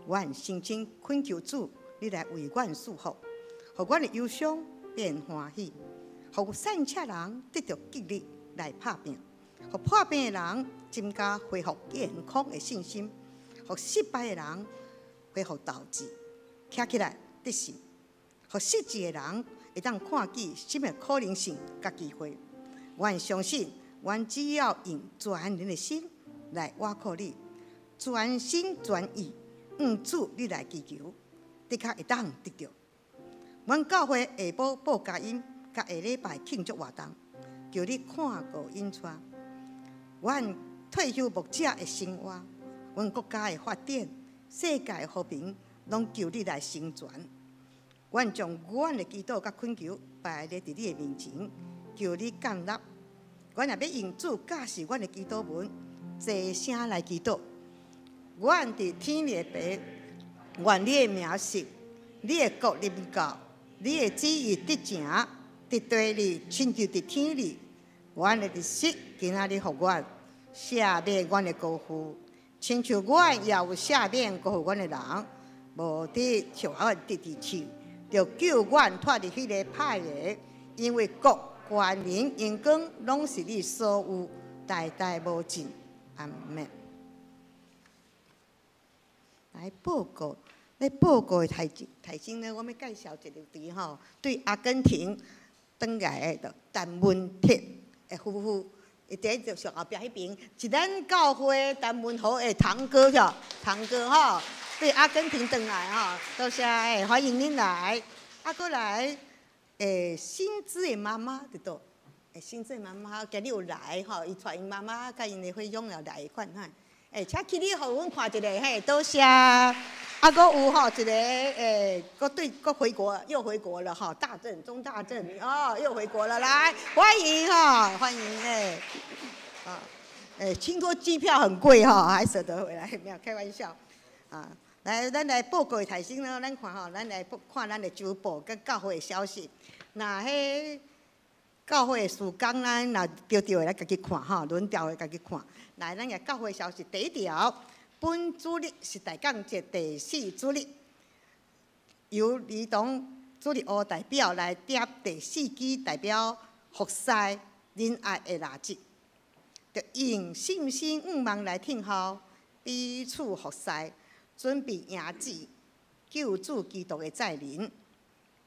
我很心情恳求主，你来为阮祝福，互阮的忧伤变欢喜，互散车人得到激励来拍拼，互破病的人增加恢复健康的信心，互失败的人恢复斗志，站起来得胜，互失志的人会当看见新的可能性甲机会。我很相信。阮只要用全然的心来倚靠你，全心全意主你来祈求，的确会当得到。阮教会下晡报佳音，甲下礼拜庆祝活动，叫你看顾引带。阮退休牧者的生活，阮国家的发展，世界的和平，拢求你来成全。阮将阮的祈祷甲恳求摆咧伫你的面前，求你降纳。阮也要用主教示阮的祈祷文，齐声来祈祷。阮伫天里的爸，愿你的名实，你的国临到，你的旨意得成，伫地里亲像伫天里。阮的日式今仔日互阮赦免阮的过负，亲像阮也有赦免过负阮的人，无伫像阮得地手，就救阮脱离迄个歹个，因为国。万人荣光拢是你所有，代代无尽。阿门。来报告，咧报告的台前呢，我要介绍一个题吼，对阿根廷转来的陈文铁的夫妇，第一就上后壁迄边是咱教会陈文豪的堂哥哟，堂哥吼，对阿根廷转来吼，多谢欢迎恁来，啊，过来。新姿的妈妈伫倒，新姿的妈妈今日有来吼，伊带因妈妈甲因的费用了来款哈。请起你互阮看一下，嘿，多谢。啊，搁有吼一个搁回国，又回国了哈，大正钟大正哦，又回国了，来欢迎哈，欢迎听说机票很贵哈，还舍得回来，没有开玩笑啊。来，咱来报告台先咯。咱看吼，咱来看咱的周报跟教会的消息。那迄教会的事工，咱若着的来家己看吼，轮调的家己看。来，咱个教会消息第一条，本主日是大港节第4主日，由儿童主日学代表来接第4支代表服侍仁爱的蜡烛，着用信心愿望来听候，彼此服侍。准备迎接救主基督的再临。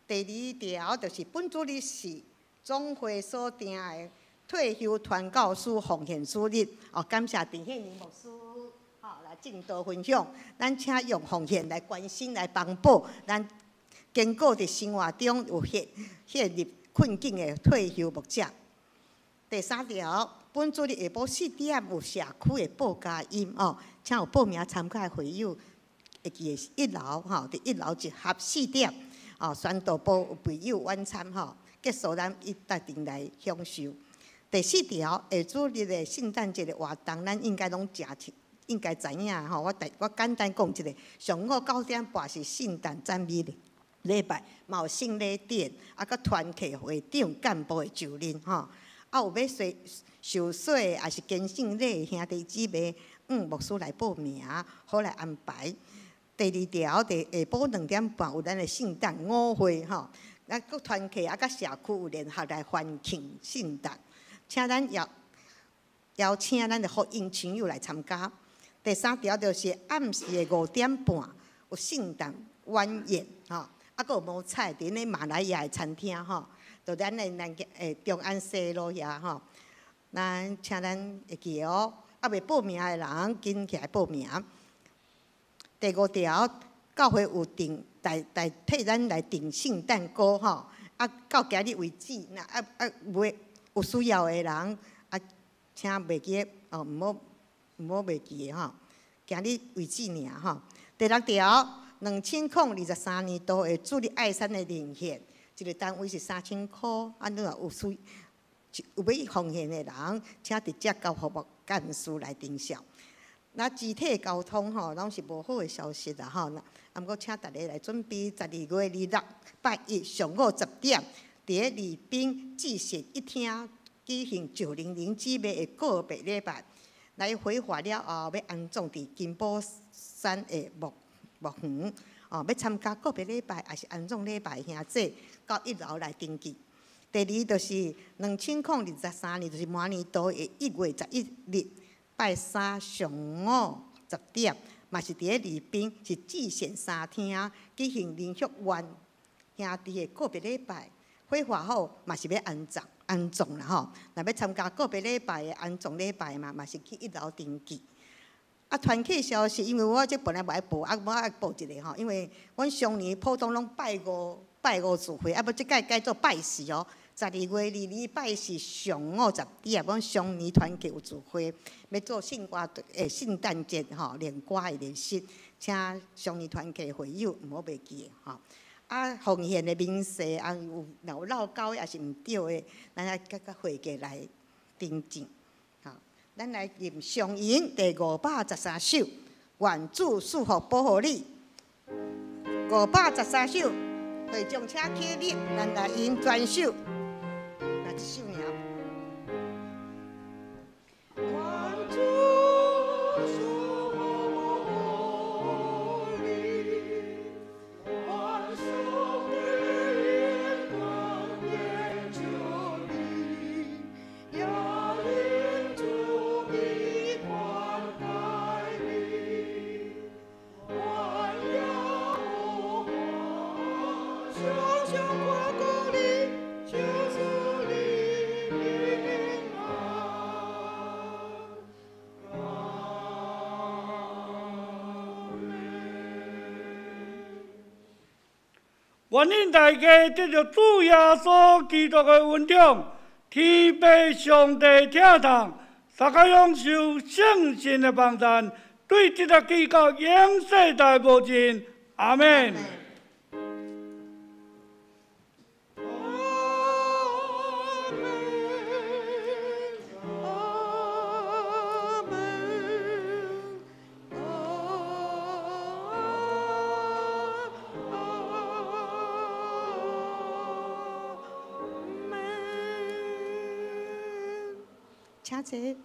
第2条就是本主日是总会所定的退休传教士奉献主日。感谢陈宪宁牧师来正道分享。咱请用奉献来关心、来帮补咱经过伫生活中有陷入困境的退休牧者。第3条，本主日下晡4点有社区的报佳音请有报名参加的会友。会记的1楼伫1楼一盒4点宣道部有备有晚餐结束咱一特定来享受。第4条，下主日的圣诞节的活动，咱应该拢应该知影我简单讲一下，上午9点半是圣诞赞美礼拜，嘛有圣礼典，佮团契会长干部的就任有要受洗还是捐圣礼的兄弟姊妹，牧师来报名，好来安排。第2条，下晡2点半有咱的圣诞舞会咱各团契甲社区有联合来欢庆圣诞，请咱邀请咱的福音亲友来参加。第3条就是暗时的5点半有圣诞晚宴佮有摸菜伫咧马来亚的餐厅就咱的中安西路遐咱请咱会记未报名的人紧起来报名。第5条，教会有替咱来订圣诞歌到今日为止，有需要的人请袂记毋好袂记的今日为止尔第6条，2023年度的主日爱山的年限，一个单位是3000块，你若有要奉献的人，请直接交服务干事来定销。那集体交通拢是无好的消息啦毋过请大家来准备12月26拜一上午10点，伫咧礼宾至善一厅举行900姊妹的告别礼拜，来回华了后要安葬伫金宝山的木园要参加告别礼拜还是安葬礼拜兄弟，到1楼来登记。第2就是2023年，就是明年度的1月11日。拜3上午10点，嘛是伫咧礼宾，是至善3厅举行林淑元兄弟的告别礼拜。火化后嘛是要安葬啦若要参加告别礼拜的安葬礼拜嘛是去1楼登记。团契消息，因为我这本来无爱报，我爱报一个因为阮上年普通拢拜五聚会，要即届改做拜412月22拜4上午10点，阮上年团契有聚会，要做圣诞节练歌的练习，请上年团契会友毋好袂记奉献的名词有漏交也是毋对的，咱来甲会计来订正咱来念上吟第513首，愿主赐福保护你。513首，会众请起立，咱来吟全首。一首尔。愿主赐福保护你，愿上帝恩典救你，也因主的款待你，愿耶和华常常挂顾你。愿恁大家得着主耶稣基督的恩宠，天父上帝疼痛，大家享受圣神的帮助，对这个基督永世代无尽。阿门。请坐。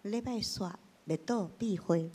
礼拜煞，列岛避讳。